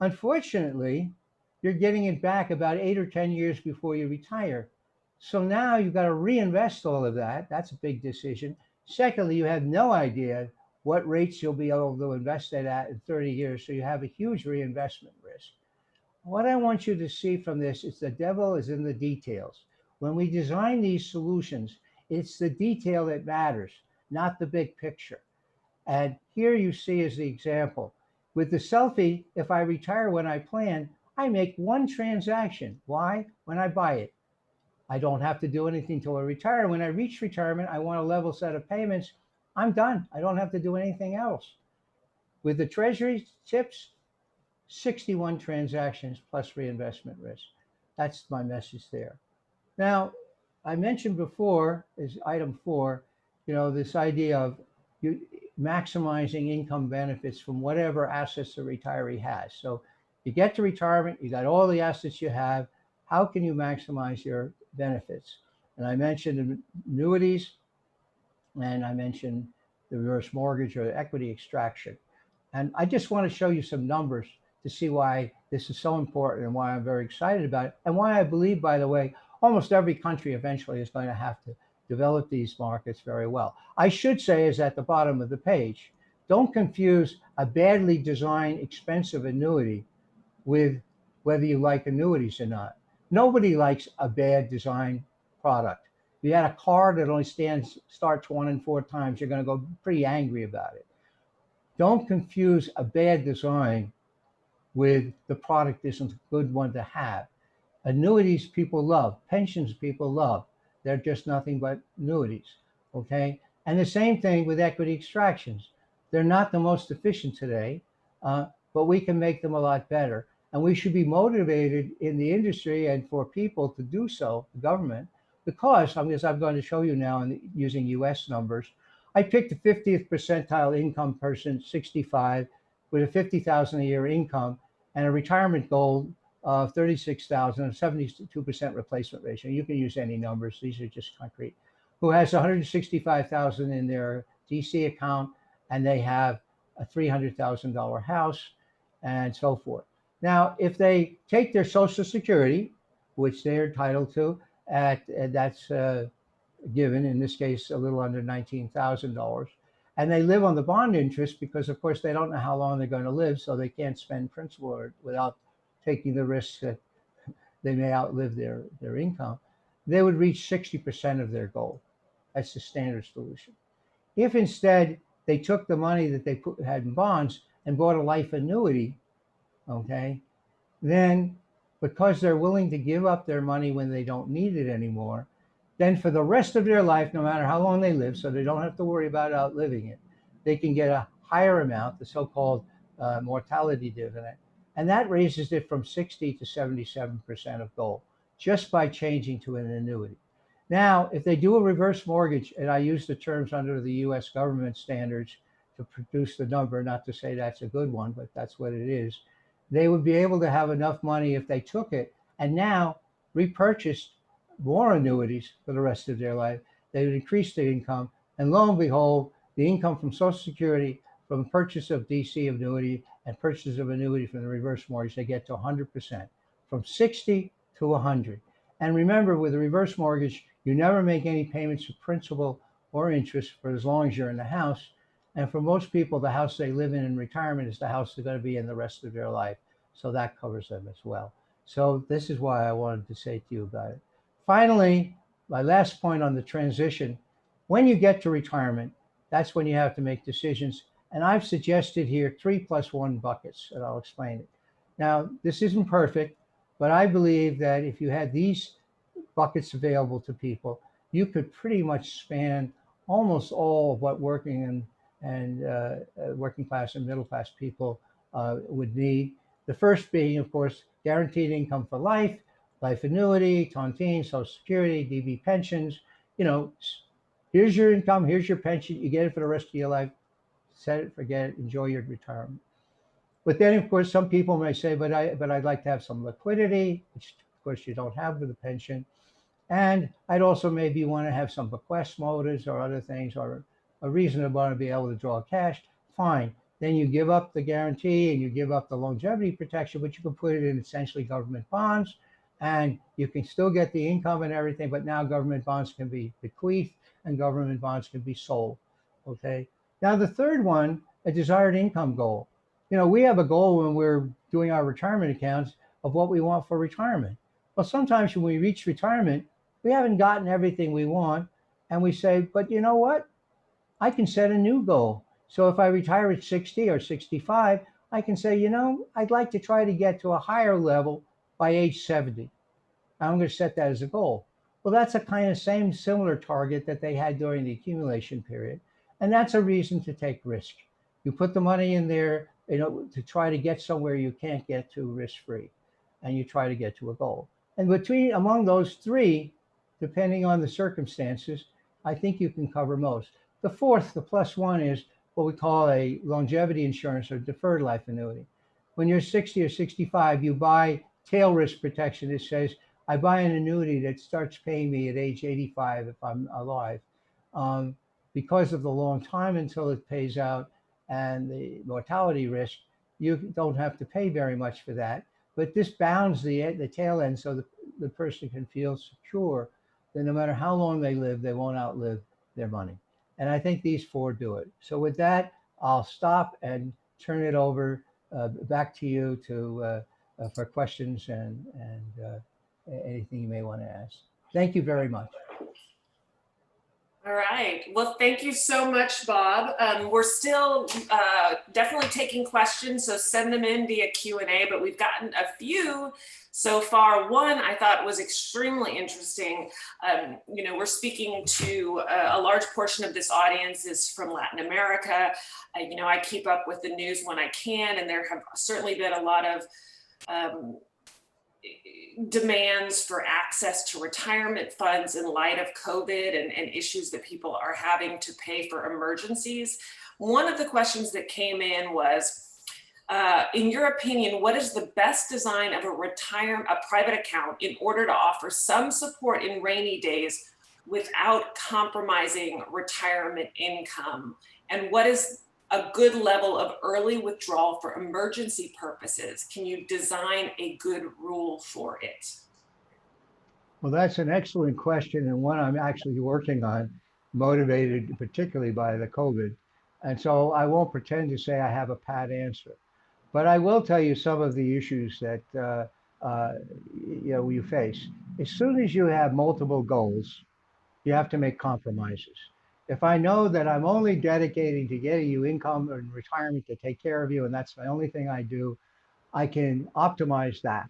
S3: Unfortunately, you're getting it back about 8 or 10 years before you retire. So now you've got to reinvest all of that. That's a big decision. Secondly, you have no idea what rates you'll be able to invest it at in 30 years. So you have a huge reinvestment risk. What I want you to see from this is the devil is in the details. When we design these solutions, it's the detail that matters, not the big picture. And here you see as the example. With the selfie, if I retire when I plan, I make one transaction. Why? When I buy it. I don't have to do anything till I retire. When I reach retirement, I want a level set of payments. I'm done. I don't have to do anything else. With the treasury tips, 61 transactions plus reinvestment risk. That's my message there. Now, I mentioned before is item 4, this idea of you maximizing income benefits from whatever assets the retiree has. So you get to retirement, you got all the assets you have. How can you maximize your benefits? And I mentioned annuities, and I mentioned the reverse mortgage or equity extraction. And I just want to show you some numbers to see why this is so important and why I'm very excited about it. And why I believe, by the way, almost every country eventually is going to have to develop these markets very well. I should say is at the bottom of the page, don't confuse a badly designed, expensive annuity with whether you like annuities or not. Nobody likes a bad design product. If you had a car that only starts 1 and 4 times, you're going to go pretty angry about it. Don't confuse a bad design with the product isn't a good one to have. Annuities people love, pensions people love. They're just nothing but annuities, okay? And the same thing with equity extractions. They're not the most efficient today, but we can make them a lot better. And we should be motivated in the industry and for people to do so, the government, because, as I'm going to show you now using US numbers, I picked the 50th percentile income person, 65, with a 50,000 a year income and a retirement goal of 36,000 and 72% replacement ratio. You can use any numbers. These are just concrete. Who has 165,000 in their DC account, and they have a $300,000 house, and so forth. Now, if they take their Social Security, which they're entitled to, that's given in this case a little under $19,000, and they live on the bond interest because, of course, they don't know how long they're going to live, so they can't spend principal without taking the risk that they may outlive their income, they would reach 60% of their goal. That's the standard solution. If instead they took the money that they had in bonds and bought a life annuity, okay, then because they're willing to give up their money when they don't need it anymore, then for the rest of their life, no matter how long they live, so they don't have to worry about outliving it, they can get a higher amount, the so-called mortality dividend. And that raises it from 60 to 77% of goal, just by changing to an annuity. Now, if they do a reverse mortgage, and I use the terms under the US government standards to produce the number, not to say that's a good one, but that's what it is, they would be able to have enough money if they took it and now repurchased more annuities for the rest of their life. They would increase their income, and lo and behold, the income from Social Security, from purchase of DC annuity and purchase of annuity from the reverse mortgage, they get to 100%, from 60 to 100. And remember, with a reverse mortgage, you never make any payments of principal or interest for as long as you're in the house. And for most people, the house they live in retirement is the house they're going to be in the rest of their life. So that covers them as well. So this is why I wanted to say to you about it. Finally, my last point on the transition, when you get to retirement, that's when you have to make decisions. And I've suggested here 3+1 buckets, and I'll explain it. Now, this isn't perfect, but I believe that if you had these buckets available to people, you could pretty much span almost all of what working and working class and middle class people would need. The first being, of course, guaranteed income for life, life annuity, tontine, Social Security, DB pensions. Here's your income, here's your pension, you get it for the rest of your life. Set it, forget it, enjoy your retirement. But then, of course, some people may say, but I'd like to have some liquidity, which of course you don't have with a pension. And I'd also maybe want to have some bequest motives or other things, or a reason to want to be able to draw cash. Fine. Then you give up the guarantee and you give up the longevity protection, but you can put it in essentially government bonds, and you can still get the income and everything, but now government bonds can be bequeathed and government bonds can be sold. Okay. Now the third one, a desired income goal. We have a goal when we're doing our retirement accounts of what we want for retirement. Well, sometimes when we reach retirement, we haven't gotten everything we want, and we say, but you know what? I can set a new goal. So if I retire at 60 or 65, I can say, I'd like to try to get to a higher level by age 70. I'm going to set that as a goal. Well, that's a kind of similar target that they had during the accumulation period. And that's a reason to take risk, You put the money in there, to try to get somewhere you can't get to risk-free, and you try to get to a goal. And among those three, depending on the circumstances, I think you can cover most. The fourth, the plus one, is what we call a longevity insurance or deferred life annuity. When you're 60 or 65, you buy tail risk protection. It says, I buy an annuity that starts paying me at age 85 if I'm alive. Um, because of the long time until it pays out and the mortality risk, you don't have to pay very much for that. But this bounds the tail end so the person can feel secure that no matter how long they live, they won't outlive their money. And I think these four do it. So with that, I'll stop and turn it over back to you for questions and anything you may want to ask. Thank you very much.
S2: All right. Well, thank you so much, Bob. We're still definitely taking questions, so send them in via Q&A, but we've gotten a few so far. One I thought was extremely interesting. We're speaking to a large portion of this audience is from Latin America. I keep up with the news when I can, and there have certainly been a lot of demands for access to retirement funds in light of COVID and issues that people are having to pay for emergencies. One of the questions that came in was, in your opinion, what is the best design of a private account in order to offer some support in rainy days without compromising retirement income? And what is a good level of early withdrawal for emergency purposes? Can you design a good rule for it?
S3: Well, that's an excellent question, and one I'm actually working on, motivated particularly by the COVID. And so I won't pretend to say I have a pat answer, but I will tell you some of the issues that you face. As soon as you have multiple goals, you have to make compromises. If I know that I'm only dedicating to getting you income and retirement to take care of you, and that's the only thing I do, I can optimize that.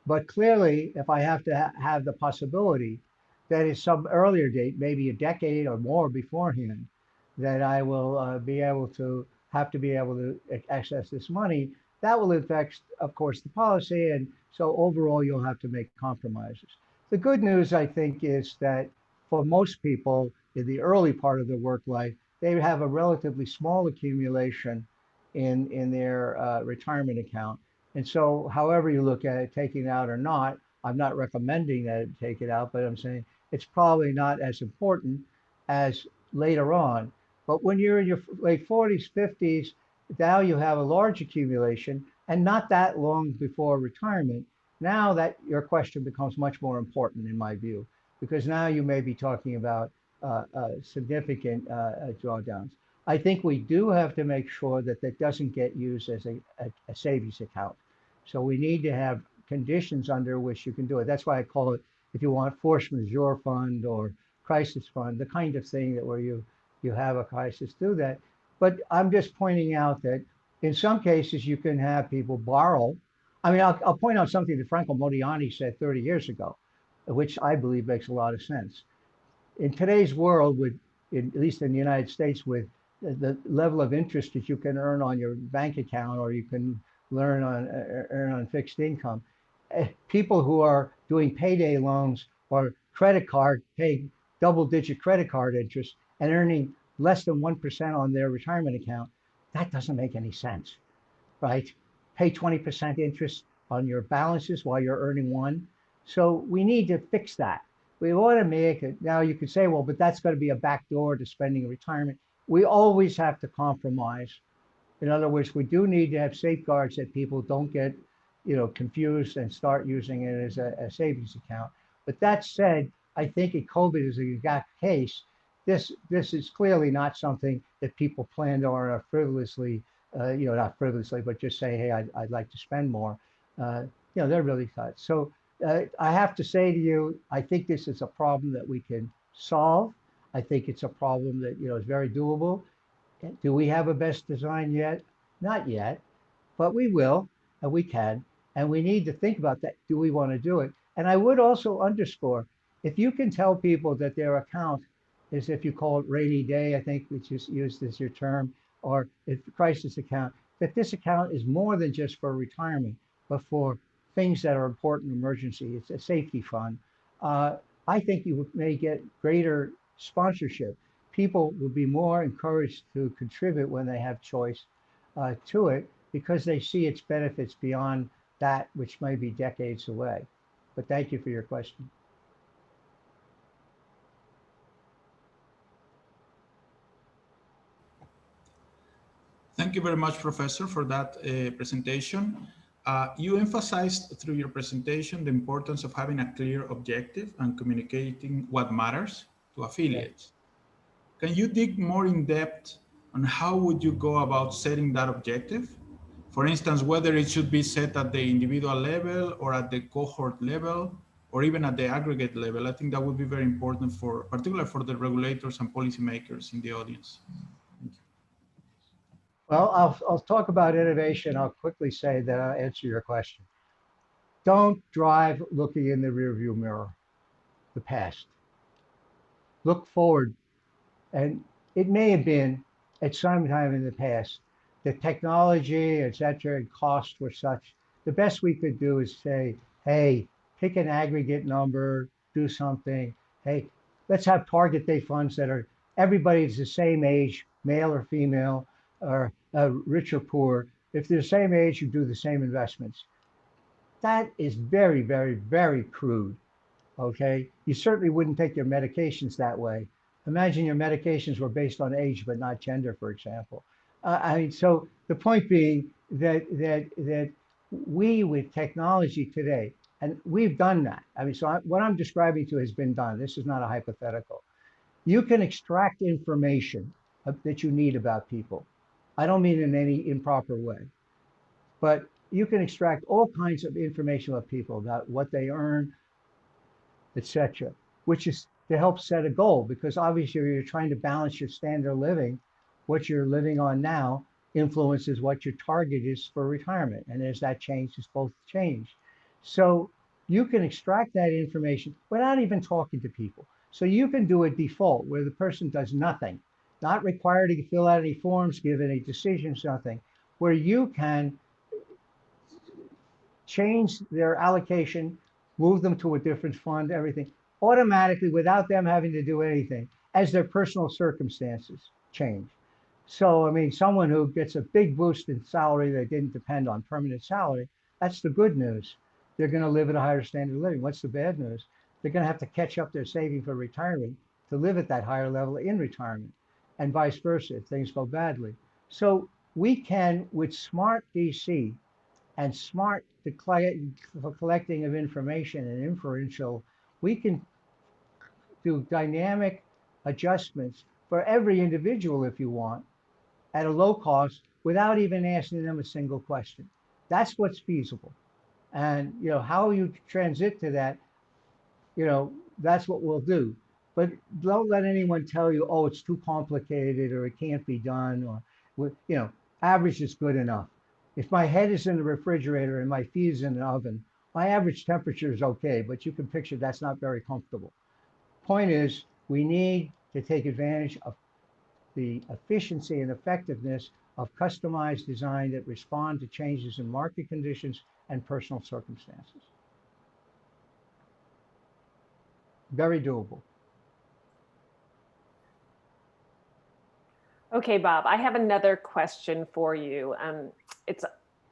S3: But clearly, if I have to have the possibility that at some earlier date, maybe a decade or more beforehand, that I will be able to access this money, that will affect, of course, the policy. And so overall, you'll have to make compromises. The good news, I think, is that for most people in the early part of their work life, they have a relatively small accumulation in their retirement account. And so however you look at it, taking it out or not, I'm not recommending that it take it out, but I'm saying it's probably not as important as later on. But when you're in your late 40s, 50s, now you have a large accumulation and not that long before retirement. Now that your question becomes much more important in my view, because now you may be talking about significant drawdowns. I think we do have to make sure that that doesn't get used as a savings account. So we need to have conditions under which you can do it. That's why I call it, if you want, force majeure fund or crisis fund, the kind of thing that where you have a crisis, do that. But I'm just pointing out that in some cases you can have people borrow. I mean, I'll point out something that Franco Modiani said 30 years ago, which I believe makes a lot of sense. In today's world, at least in the United States, with the level of interest that you can earn on your bank account or you can earn on fixed income, people who are doing payday loans or credit card, paying double-digit credit card interest and earning less than 1% on their retirement account, that doesn't make any sense, right? Pay 20% interest on your balances while you're earning 1%. So we need to fix that. We want to make it. Now you could say, well, but that's going to be a backdoor to spending retirement. We always have to compromise. In other words, we do need to have safeguards that people don't get, confused and start using it as a savings account. But that said, I think COVID is the exact case. This is clearly not something that people planned or frivolously, not frivolously, but just say, hey, I'd like to spend more. They're really cut. So I have to say to you, I think this is a problem that we can solve. I think it's a problem that is very doable. Do we have a best design yet? Not yet, but we will, and we can, and we need to think about that. Do we want to do it? And I would also underscore, if you can tell people that their account is, if you call it rainy day, I think, which is used as your term, or a crisis account, that this account is more than just for retirement, but for things that are important emergency. It's a safety fund. Uh, I think you may get greater sponsorship. People will be more encouraged to contribute when they have choice to it because they see its benefits beyond that which may be decades away. But thank you for your question.
S1: Thank you very much, Professor, for that presentation. You emphasized through your presentation the importance of having a clear objective and communicating what matters to
S3: Yeah.
S1: affiliates. Can you dig more in depth on how would you go about setting that objective? For instance, whether it should be set at the individual level or at the cohort level or even at the aggregate level. I think that would be very important for, particularly for the regulators and policymakers in the audience.
S3: Well, I'll talk about innovation. I'll quickly say that I'll answer your question. Don't drive looking in the rearview mirror, the past. Look forward. And it may have been at some time in the past, the technology, et cetera, and costs were such. The best we could do is say, hey, pick an aggregate number, do something. Hey, let's have target date funds that are everybody's the same age, male or female, or rich or poor. If they're the same age, you do the same investments. That is very, very, very crude. Okay. You certainly wouldn't take your medications that way. Imagine your medications were based on age, but not gender, for example. I mean, so the point being that we with technology today, and we've done that. I mean, what I'm describing to has been done. This is not a hypothetical. You can extract information that you need about people. I don't mean in any improper way, but you can extract all kinds of information about people, about what they earn, etc., which is to help set a goal because obviously you're trying to balance your standard of living. What you're living on now influences what your target is for retirement. And as that changes, both change. So you can extract that information without even talking to people. So you can do a default where the person does nothing, not required to fill out any forms, give any decisions, nothing, where you can change their allocation, move them to a different fund, everything automatically without them having to do anything as their personal circumstances change. So, I mean, someone who gets a big boost in salary that didn't depend on permanent salary, that's the good news. They're going to live at a higher standard of living. What's the bad news? They're going to have to catch up their saving for retirement to live at that higher level in retirement, and vice versa if things go badly. So we can, with smart DC, and smart collecting of information and inferential, we can do dynamic adjustments for every individual if you want at a low cost without even asking them a single question. That's what's feasible. And how you transit to that, that's what we'll do. But don't let anyone tell you, oh, it's too complicated or it can't be done or average is good enough. If my head is in the refrigerator and my feet is in the oven, my average temperature is okay, but you can picture that's not very comfortable. Point is, we need to take advantage of the efficiency and effectiveness of customized design that respond to changes in market conditions and personal circumstances. Very doable.
S2: Okay, Bob, I have another question for you. I'm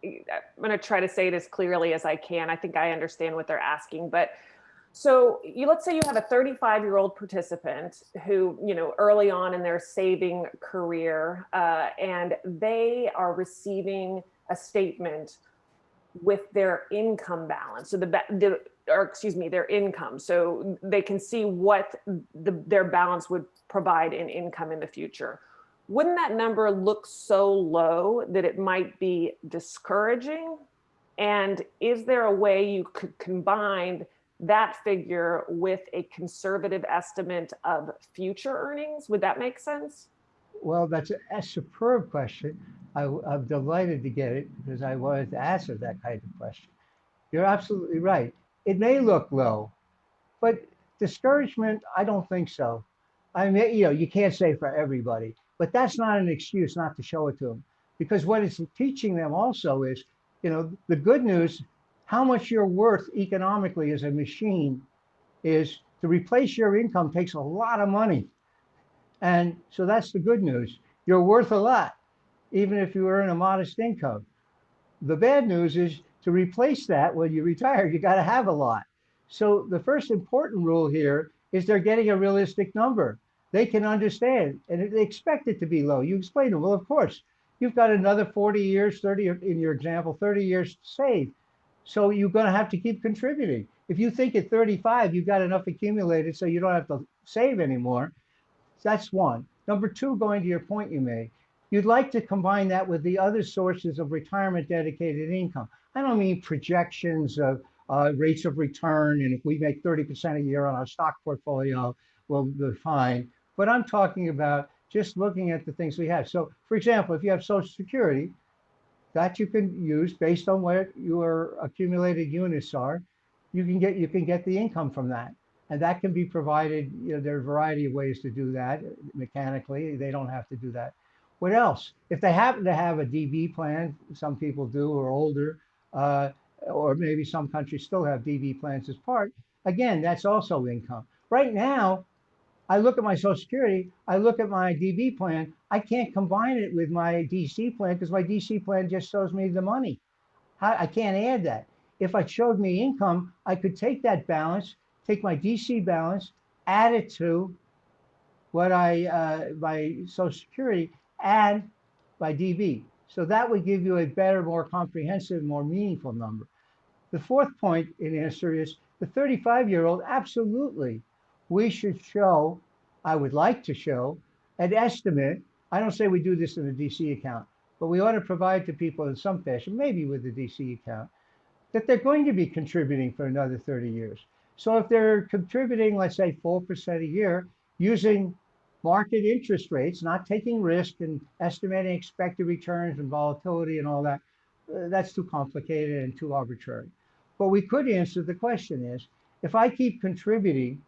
S2: going to try to say it as clearly as I can. I think I understand what they're asking, but so let's say you have a 35-year-old participant who, early on in their saving career, and they are receiving a statement with their income balance. So their income. So they can see what their balance would provide in income in the future. Wouldn't that number look so low that it might be discouraging? And is there a way you could combine that figure with a conservative estimate of future earnings? Would that make sense?
S3: Well, that's a superb question. I'm delighted to get it because I wanted to answer that kind of question. You're absolutely right. It may look low, but discouragement, I don't think so. I mean, you can't say for everybody, But that's not an excuse not to show it to them, because what it's teaching them also is, the good news, how much you're worth economically as a machine is to replace your income takes a lot of money. And so that's the good news. You're worth a lot, even if you earn a modest income. The bad news is to replace that when you retire, you got to have a lot. So the first important rule here is they're getting a realistic number. They can understand and they expect it to be low. You explain to them, well, of course, you've got another 40 years, 30 in your example, 30 years to save. So you're going to have to keep contributing. If you think at 35, you've got enough accumulated so you don't have to save anymore, that's one. Number two, going to your point you made, you'd like to combine that with the other sources of retirement dedicated income. I don't mean projections of rates of return, and if we make 30% a year on our stock portfolio, we'll be fine. But I'm talking about just looking at the things we have. So, for example, if you have Social Security, that you can use based on what your accumulated units are, you can get the income from that. And that can be provided, there are a variety of ways to do that mechanically. They don't have to do that. What else? If they happen to have a DB plan, some people do, or older, or maybe some countries still have DB plans as part, again, that's also income. Right now, I look at my Social Security, I look at my DB plan, I can't combine it with my DC plan because my DC plan just shows me the money. I can't add that. If it showed me income, I could take that balance, take my DC balance, add it to what my Social Security, add my DB. So that would give you a better, more comprehensive, more meaningful number. The fourth point in answer is the 35-year-old, absolutely. We should show, I would like to show, an estimate. I don't say we do this in a DC account, but we ought to provide to people in some fashion, maybe with the DC account, that they're going to be contributing for another 30 years. So if they're contributing, let's say 4% a year, using market interest rates, not taking risk and estimating expected returns and volatility and all that, that's too complicated and too arbitrary. But we could answer the question is, if I keep contributing,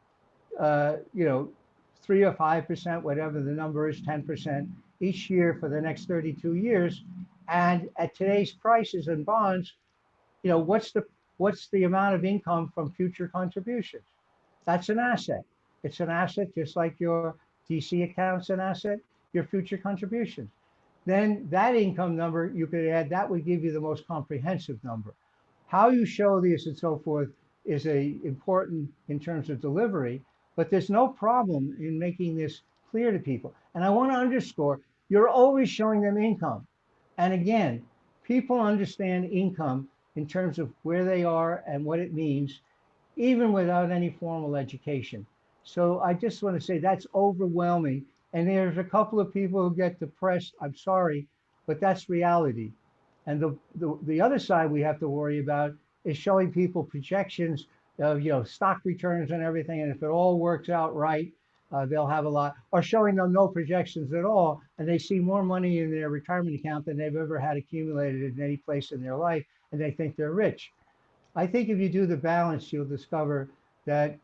S3: 3 or 5%, whatever the number is, 10% each year for the next 32 years, and at today's prices and bonds, what's the amount of income from future contributions? That's an asset. It's an asset just like your DC account's an asset, your future contributions. Then that income number you could add, that would give you the most comprehensive number. How you show this and so forth is important in terms of delivery, but there's no problem in making this clear to people. And I want to underscore, you're always showing them income. And again, people understand income in terms of where they are and what it means, even without any formal education. So I just want to say that's overwhelming. And there's a couple of people who get depressed. I'm sorry, but that's reality. And the other side we have to worry about is showing people projections of stock returns and everything. And if it all works out right, they'll have a lot. Or showing them no projections at all, and they see more money in their retirement account than they've ever had accumulated in any place in their life, and they think they're rich. I think if you do the balance, you'll discover that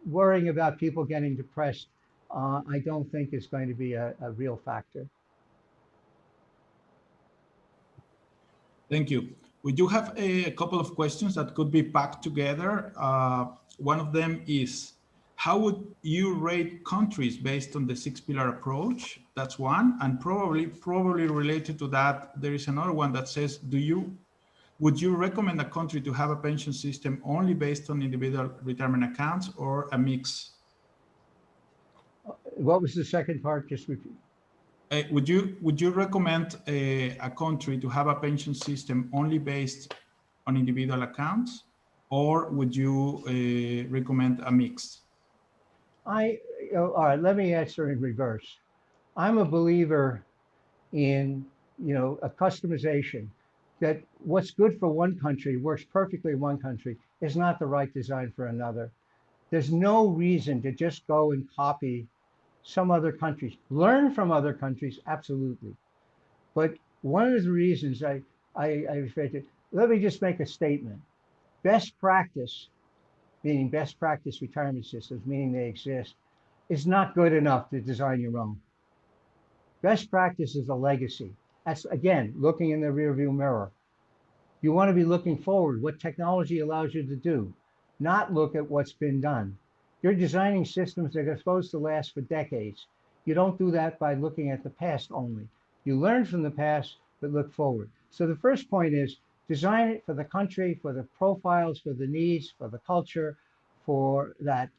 S3: worrying about people getting depressed, I don't think is going to be a real factor.
S1: Thank you. We do have a couple of questions that could be packed together. One of them is, how would you rate countries based on the 6-pillar approach? That's one. And probably related to that, there is another one that says, would you recommend a country to have a pension system only based on individual retirement accounts or a mix?
S3: What was the second part? Just repeat.
S1: Would you recommend a country to have a pension system only based on individual accounts, or would you recommend a mix?
S3: All right, let me answer in reverse. I'm a believer in a customization, that what's good for one country works perfectly in one country is not the right design for another. There's no reason to just go and copy some other countries. Learn from other countries, absolutely. But one of the reasons I refer to, let me just make a statement. Best practice, meaning best practice retirement systems, meaning they exist, is not good enough to design your own. Best practice is a legacy. That's, again, looking in the rearview mirror. You want to be looking forward, what technology allows you to do, not look at what's been done. You're designing systems that are supposed to last for decades. You don't do that by looking at the past only. You learn from the past, but look forward. So the first point is design it for the country, for the profiles, for the needs, for the culture, for that.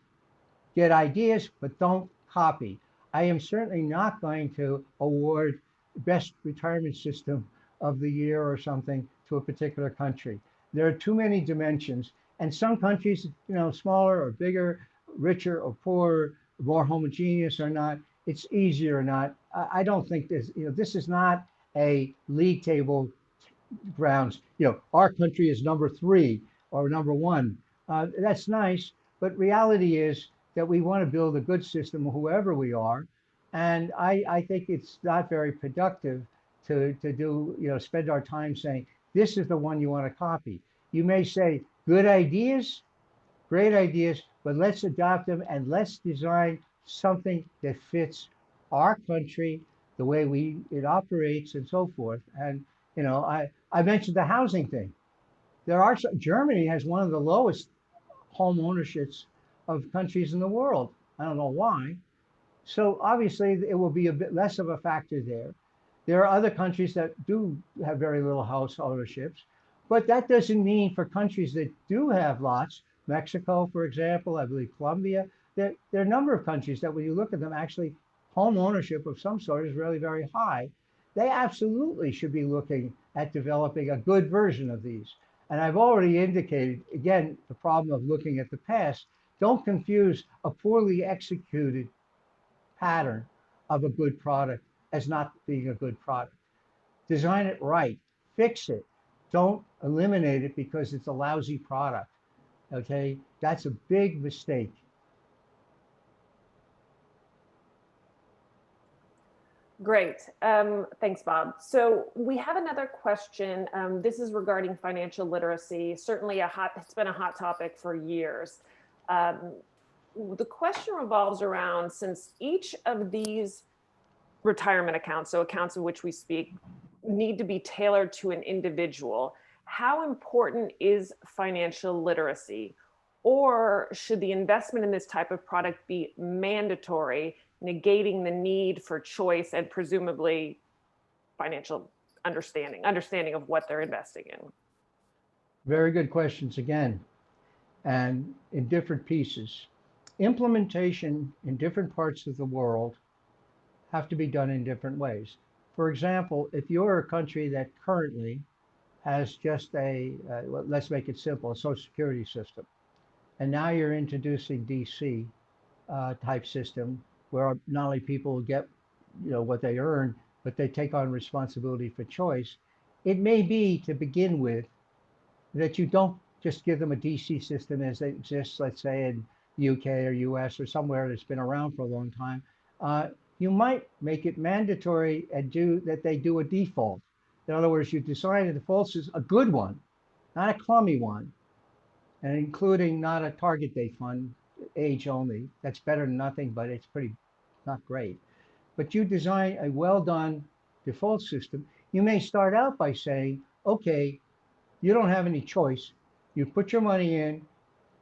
S3: Get ideas, but don't copy. I am certainly not going to award best retirement system of the year or something to a particular country. There are too many dimensions, and some countries, smaller or bigger, richer or poorer, more homogeneous or not, it's easier or not. I don't think this is not a league table grounds. Our country is number 3 or number 1. That's nice, but reality is that we want to build a good system, whoever we are, and I think it's not very productive to do spend our time saying this is the one you want to copy. You may say good ideas, great ideas, but let's adopt them and let's design something that fits our country, the way it operates, and so forth. And I mentioned the housing thing. Germany has one of the lowest home ownerships of countries in the world. I don't know why. So obviously it will be a bit less of a factor there. There are other countries that do have very little house ownerships, but that doesn't mean for countries that do have lots, Mexico, for example, I believe Colombia, there are a number of countries that when you look at them, actually home ownership of some sort is really very high. They absolutely should be looking at developing a good version of these. And I've already indicated, again, the problem of looking at the past. Don't confuse a poorly executed pattern of a good product as not being a good product. Design it right, fix it. Don't eliminate it because it's a lousy product. Okay, that's a big mistake.
S2: Great. Thanks, Bob. So we have another question. This is regarding financial literacy. Certainly it's been a hot topic for years. The question revolves around, since each of these retirement accounts, so accounts in which we speak, need to be tailored to an individual, how important is financial literacy? Or should the investment in this type of product be mandatory, negating the need for choice and presumably financial understanding of what they're investing in?
S3: Very good questions again, and in different pieces. Implementation in different parts of the world have to be done in different ways. For example, if you're a country that currently has just let's make it simple, a social security system, and now you're introducing DC type system where not only people get what they earn, but they take on responsibility for choice. It may be, to begin with, that you don't just give them a DC system as it exists, let's say in UK or US or somewhere that's been around for a long time. You might make it mandatory and that they do a default. In other words, you design a default system, a good one, not a crummy one, and including not a target date fund, age only. That's better than nothing, but it's pretty not great. But you design a well-done default system. You may start out by saying, okay, you don't have any choice. You put your money in,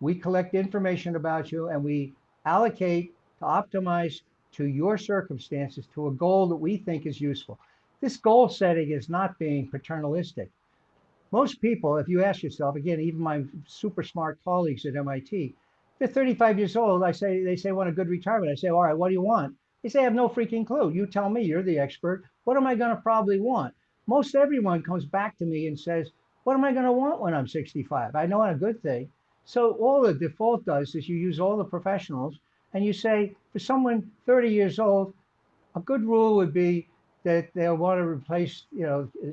S3: we collect information about you, and we allocate to optimize to your circumstances to a goal that we think is useful. This goal setting is not being paternalistic. Most people, if you ask yourself, again, even my super smart colleagues at MIT, they're 35 years old. They say want a good retirement. I say, all right, what do you want? They say, I have no freaking clue. You tell me, you're the expert. What am I going to probably want? Most everyone comes back to me and says, what am I going to want when I'm 65? I know a good thing. So all the default does is you use all the professionals and you say, for someone 30 years old, a good rule would be that they'll want to replace,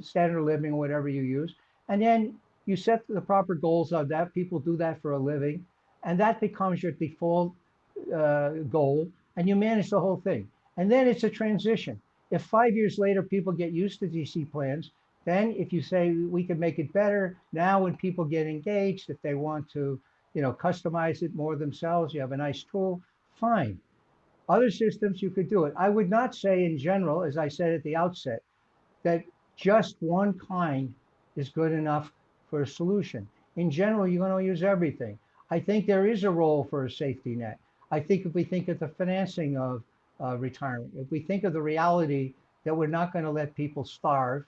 S3: standard of living or whatever you use. And then you set the proper goals on that. People do that for a living. And that becomes your default goal. And you manage the whole thing. And then it's a transition. If 5 years later, people get used to DC plans, then if you say we can make it better, now when people get engaged, if they want to, customize it more themselves, you have a nice tool, fine. Other systems, you could do it. I would not say in general, as I said at the outset, that just one kind is good enough for a solution. In general, you're going to use everything. I think there is a role for a safety net. I think if we think of the financing of retirement, if we think of the reality that we're not going to let people starve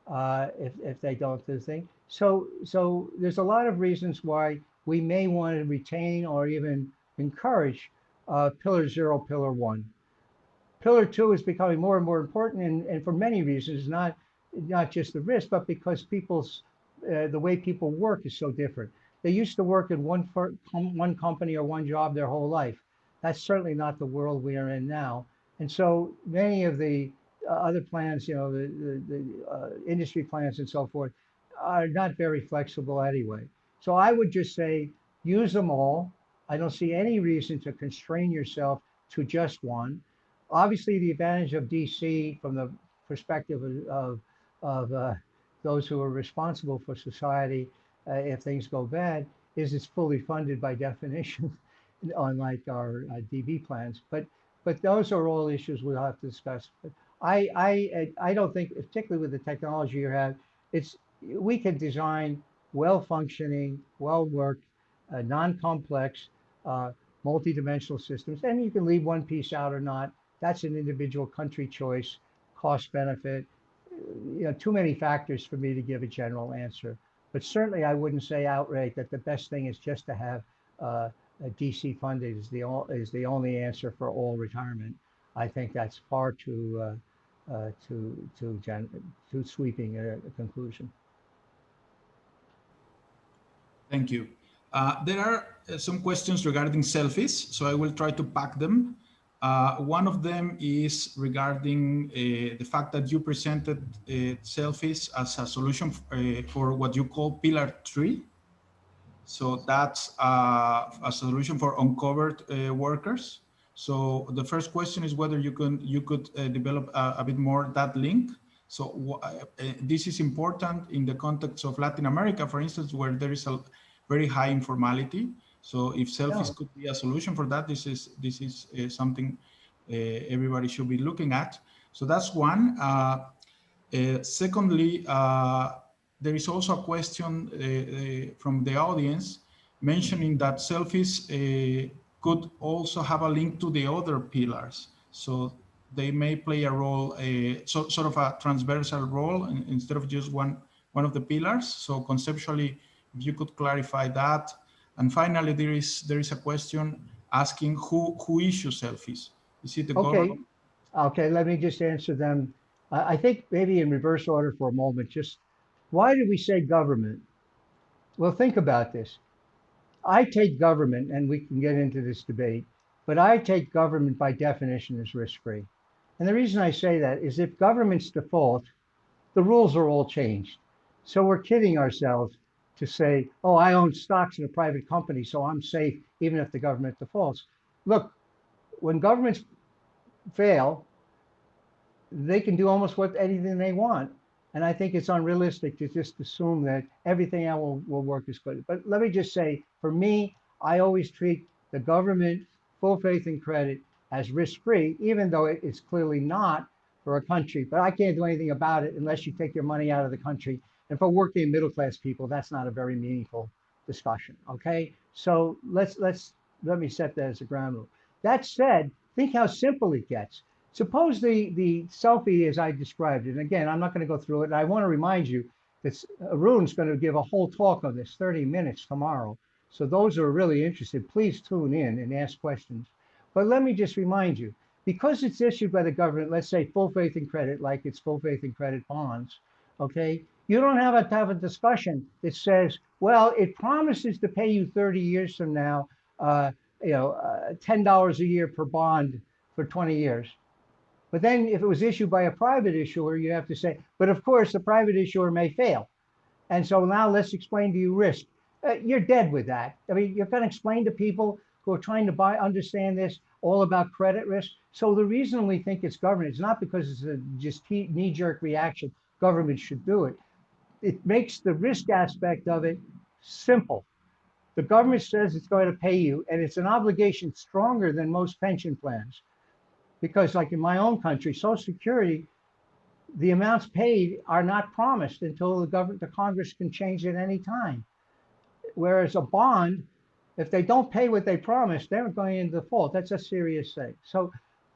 S3: if they don't do things. So there's a lot of reasons why we may want to retain or even encourage pillar zero, pillar one. Pillar two is becoming more and more important, and for many reasons, not just the risk, but because people's the way people work is so different. They used to work in one company or one job their whole life. That's certainly not the world we are in now. And so many of the other plans, the industry plans and so forth, are not very flexible anyway. So I would just say use them all. I don't see any reason to constrain yourself to just one. Obviously, the advantage of DC from the perspective of those who are responsible for society if things go bad is it's fully funded by definition, unlike our DB plans. But those are all issues we'll have to discuss. But I don't think, particularly with the technology you have, it's we can design well-functioning, well-worked, non-complex, multi-dimensional systems, and you can leave one piece out or not. That's an individual country choice, cost benefit. Too many factors for me to give a general answer. But certainly, I wouldn't say outright that the best thing is just to have a DC funded is the only answer for all retirement. I think that's far too sweeping a conclusion.
S1: Thank you. There are some questions regarding selfies, so I will try to pack them. One of them is regarding the fact that you presented selfies as a solution for what you call pillar 3. So that's a solution for uncovered workers. So the first question is whether you could develop a bit more that link. So this is important in the context of Latin America, for instance, where there is a very high informality. So if selfies could be a solution for that, this is something everybody should be looking at. So that's one. Secondly, there is also a question from the audience mentioning that selfies could also have a link to the other pillars. So they may play a role, sort of a transversal role instead of just one of the pillars. So conceptually, if you could clarify that. And finally, there is a question asking who issues selfies. Is it the government?
S3: Okay, let me just answer them. I think maybe in reverse order for a moment. Just why did we say government? Well, think about this. I take government, and we can get into this debate, but I take government by definition as risk-free. And the reason I say that is if governments default, the rules are all changed. So we're kidding ourselves to say, oh, I own stocks in a private company, so I'm safe even if the government defaults. Look, when governments fail, they can do almost anything they want. And I think it's unrealistic to just assume that everything else will work as good. But let me just say, for me, I always treat the government, full faith and credit, as risk-free, even though it's clearly not for a country. But I can't do anything about it unless you take your money out of the country. And for working middle-class people, that's not a very meaningful discussion. Okay, so let me set that as a ground rule. That said, think how simple it gets. Suppose the selfie as I described it, and again, I'm not going to go through it, and I want to remind you that Arun's going to give a whole talk on this, 30 minutes tomorrow. So those who are really interested, please tune in and ask questions. But let me just remind you, because it's issued by the government, let's say full faith and credit, like it's full faith and credit bonds, okay? You don't have to have a discussion that says, well, it promises to pay you 30 years from now, $10 a year per bond for 20 years. But then if it was issued by a private issuer, you have to say, but of course the private issuer may fail. And so now let's explain to you risk. You're dead with that. I mean, you're going to explain to people who are trying to understand this all about credit risk. So the reason we think it's government is not because it's a just knee-jerk reaction. Government should do it. It makes the risk aspect of it simple. The government says it's going to pay you, and it's an obligation stronger than most pension plans. because like in my own country, Social Security, the amounts paid are not promised until the Congress can change at any time. Whereas a bond, if they don't pay what they promised, they're going into default. That's a serious thing. So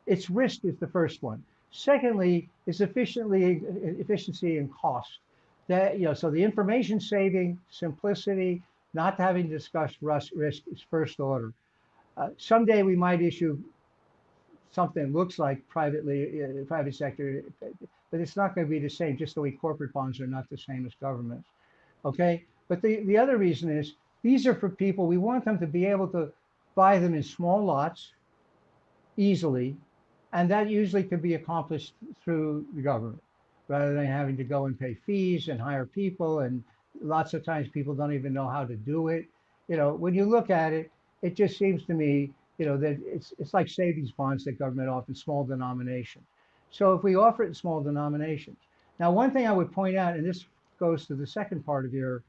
S3: its risk is the first one. Secondly, is efficiency and cost. So the information saving, simplicity, not having to discuss risk is first order. Someday we might issue something that looks like private sector, but it's not going to be the same, just the way corporate bonds are not the same as governments. Okay, but the other reason is these are for people, we want them to be able to buy them in small lots easily, and that usually can be accomplished through the government rather than having to go and pay fees and hire people, and lots of times people don't even know how to do it. When you look at it, it just seems to me that it's like savings bonds that government offers in small denomination. So if we offer it in small denominations. Now, one thing I would point out, and this goes to the second part of your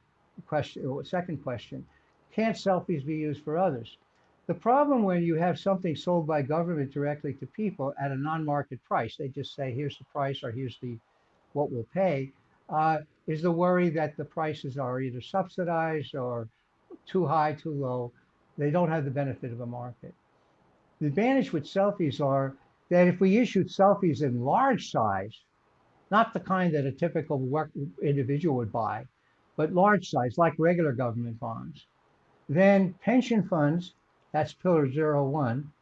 S3: question, or second question, can't selfies be used for others? The problem when you have something sold by government directly to people at a non-market price, they just say, here's the price, or here's what we'll pay, is the worry that the prices are either subsidized or too high, too low. They don't have the benefit of a market. The advantage with selfies are that if we issued selfies in large size, not the kind that a typical individual would buy, but large size, like regular government bonds, then pension funds, that's Pillar 01,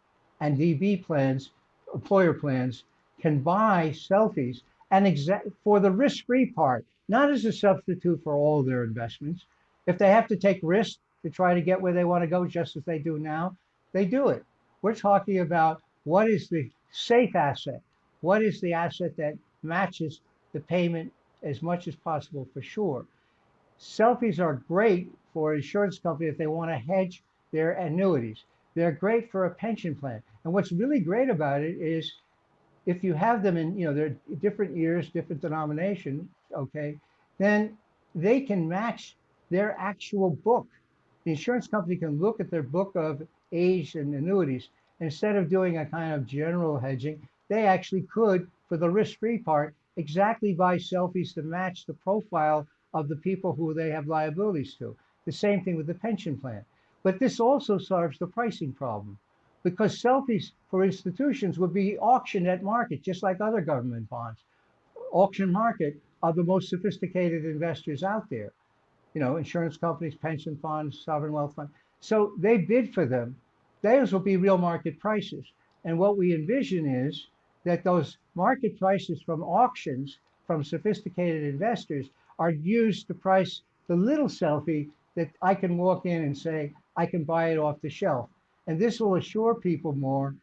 S3: and DB plans, employer plans, can buy selfies and for the risk-free part, not as a substitute for all their investments. If they have to take risks to try to get where they want to go, just as they do now, they do it. We're talking about what is the safe asset? What is the asset that matches the payment as much as possible for sure? Selfies are great for an insurance company if they want to hedge their annuities. They're great for a pension plan. And what's really great about it is if you have them in, they're different years, different denomination, okay, then they can match their actual book. The insurance company can look at their book of age and annuities. Instead of doing a kind of general hedging, they actually could, for the risk-free part, exactly buy selfies to match the profile of the people who they have liabilities to. The same thing with the pension plan. But this also solves the pricing problem, because selfies for institutions would be auctioned at market, just like other government bonds. Auction market are the most sophisticated investors out there. Insurance companies, pension funds, sovereign wealth funds. So they bid for them. Those will be real market prices. And what we envision is that those market prices from auctions, from sophisticated investors, are used to price the little selfie that I can walk in and say, I can buy it off the shelf. And this will assure people more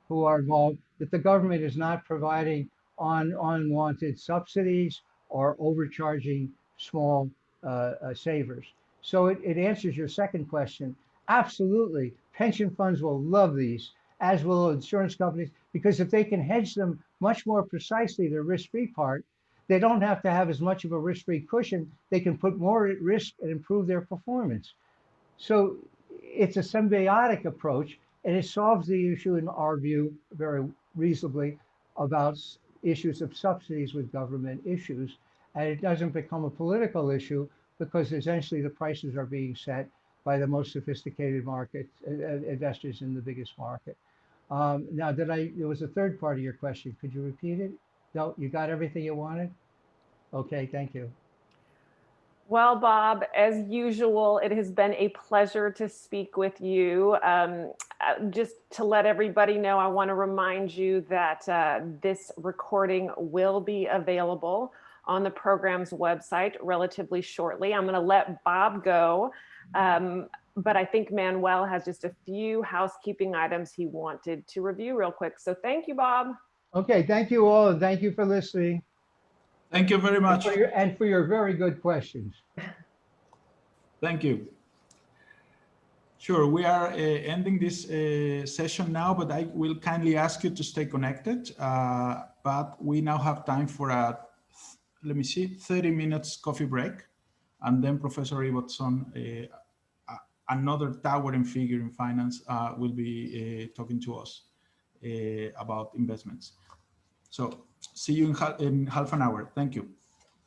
S3: who are involved that the government is not providing unwanted subsidies or overcharging small savers. So it answers your second question. Absolutely, pension funds will love these, as will insurance companies, because if they can hedge them much more precisely, the risk-free part, they don't have to have as much of a risk-free cushion. They can put more at risk and improve their performance. So it's a symbiotic approach, and it solves the issue, in our view, very reasonably, about issues of subsidies with government issues. And it doesn't become a political issue because essentially the prices are being set by the most sophisticated market investors in the biggest market. Now, there was a third part of your question. Could you repeat it? No, you got everything you wanted? Okay, thank you.
S2: Well, Bob, as usual, it has been a pleasure to speak with you. Just to let everybody know, I want to remind you that this recording will be available on the program's website relatively shortly. I'm going to let Bob go, but I think Manuel has just a few housekeeping items he wanted to review real quick. So thank you, Bob.
S3: Okay, thank you all, and thank you for listening.
S1: Thank you very much.
S3: And for your very good questions.
S1: Thank you. Sure, we are ending this session now, but I will kindly ask you to stay connected. But we now have time for a, 30 minutes coffee break. And then Professor Ibbotson, another towering figure in finance, will be talking to us. about investments. So see you in half an hour. Thank you.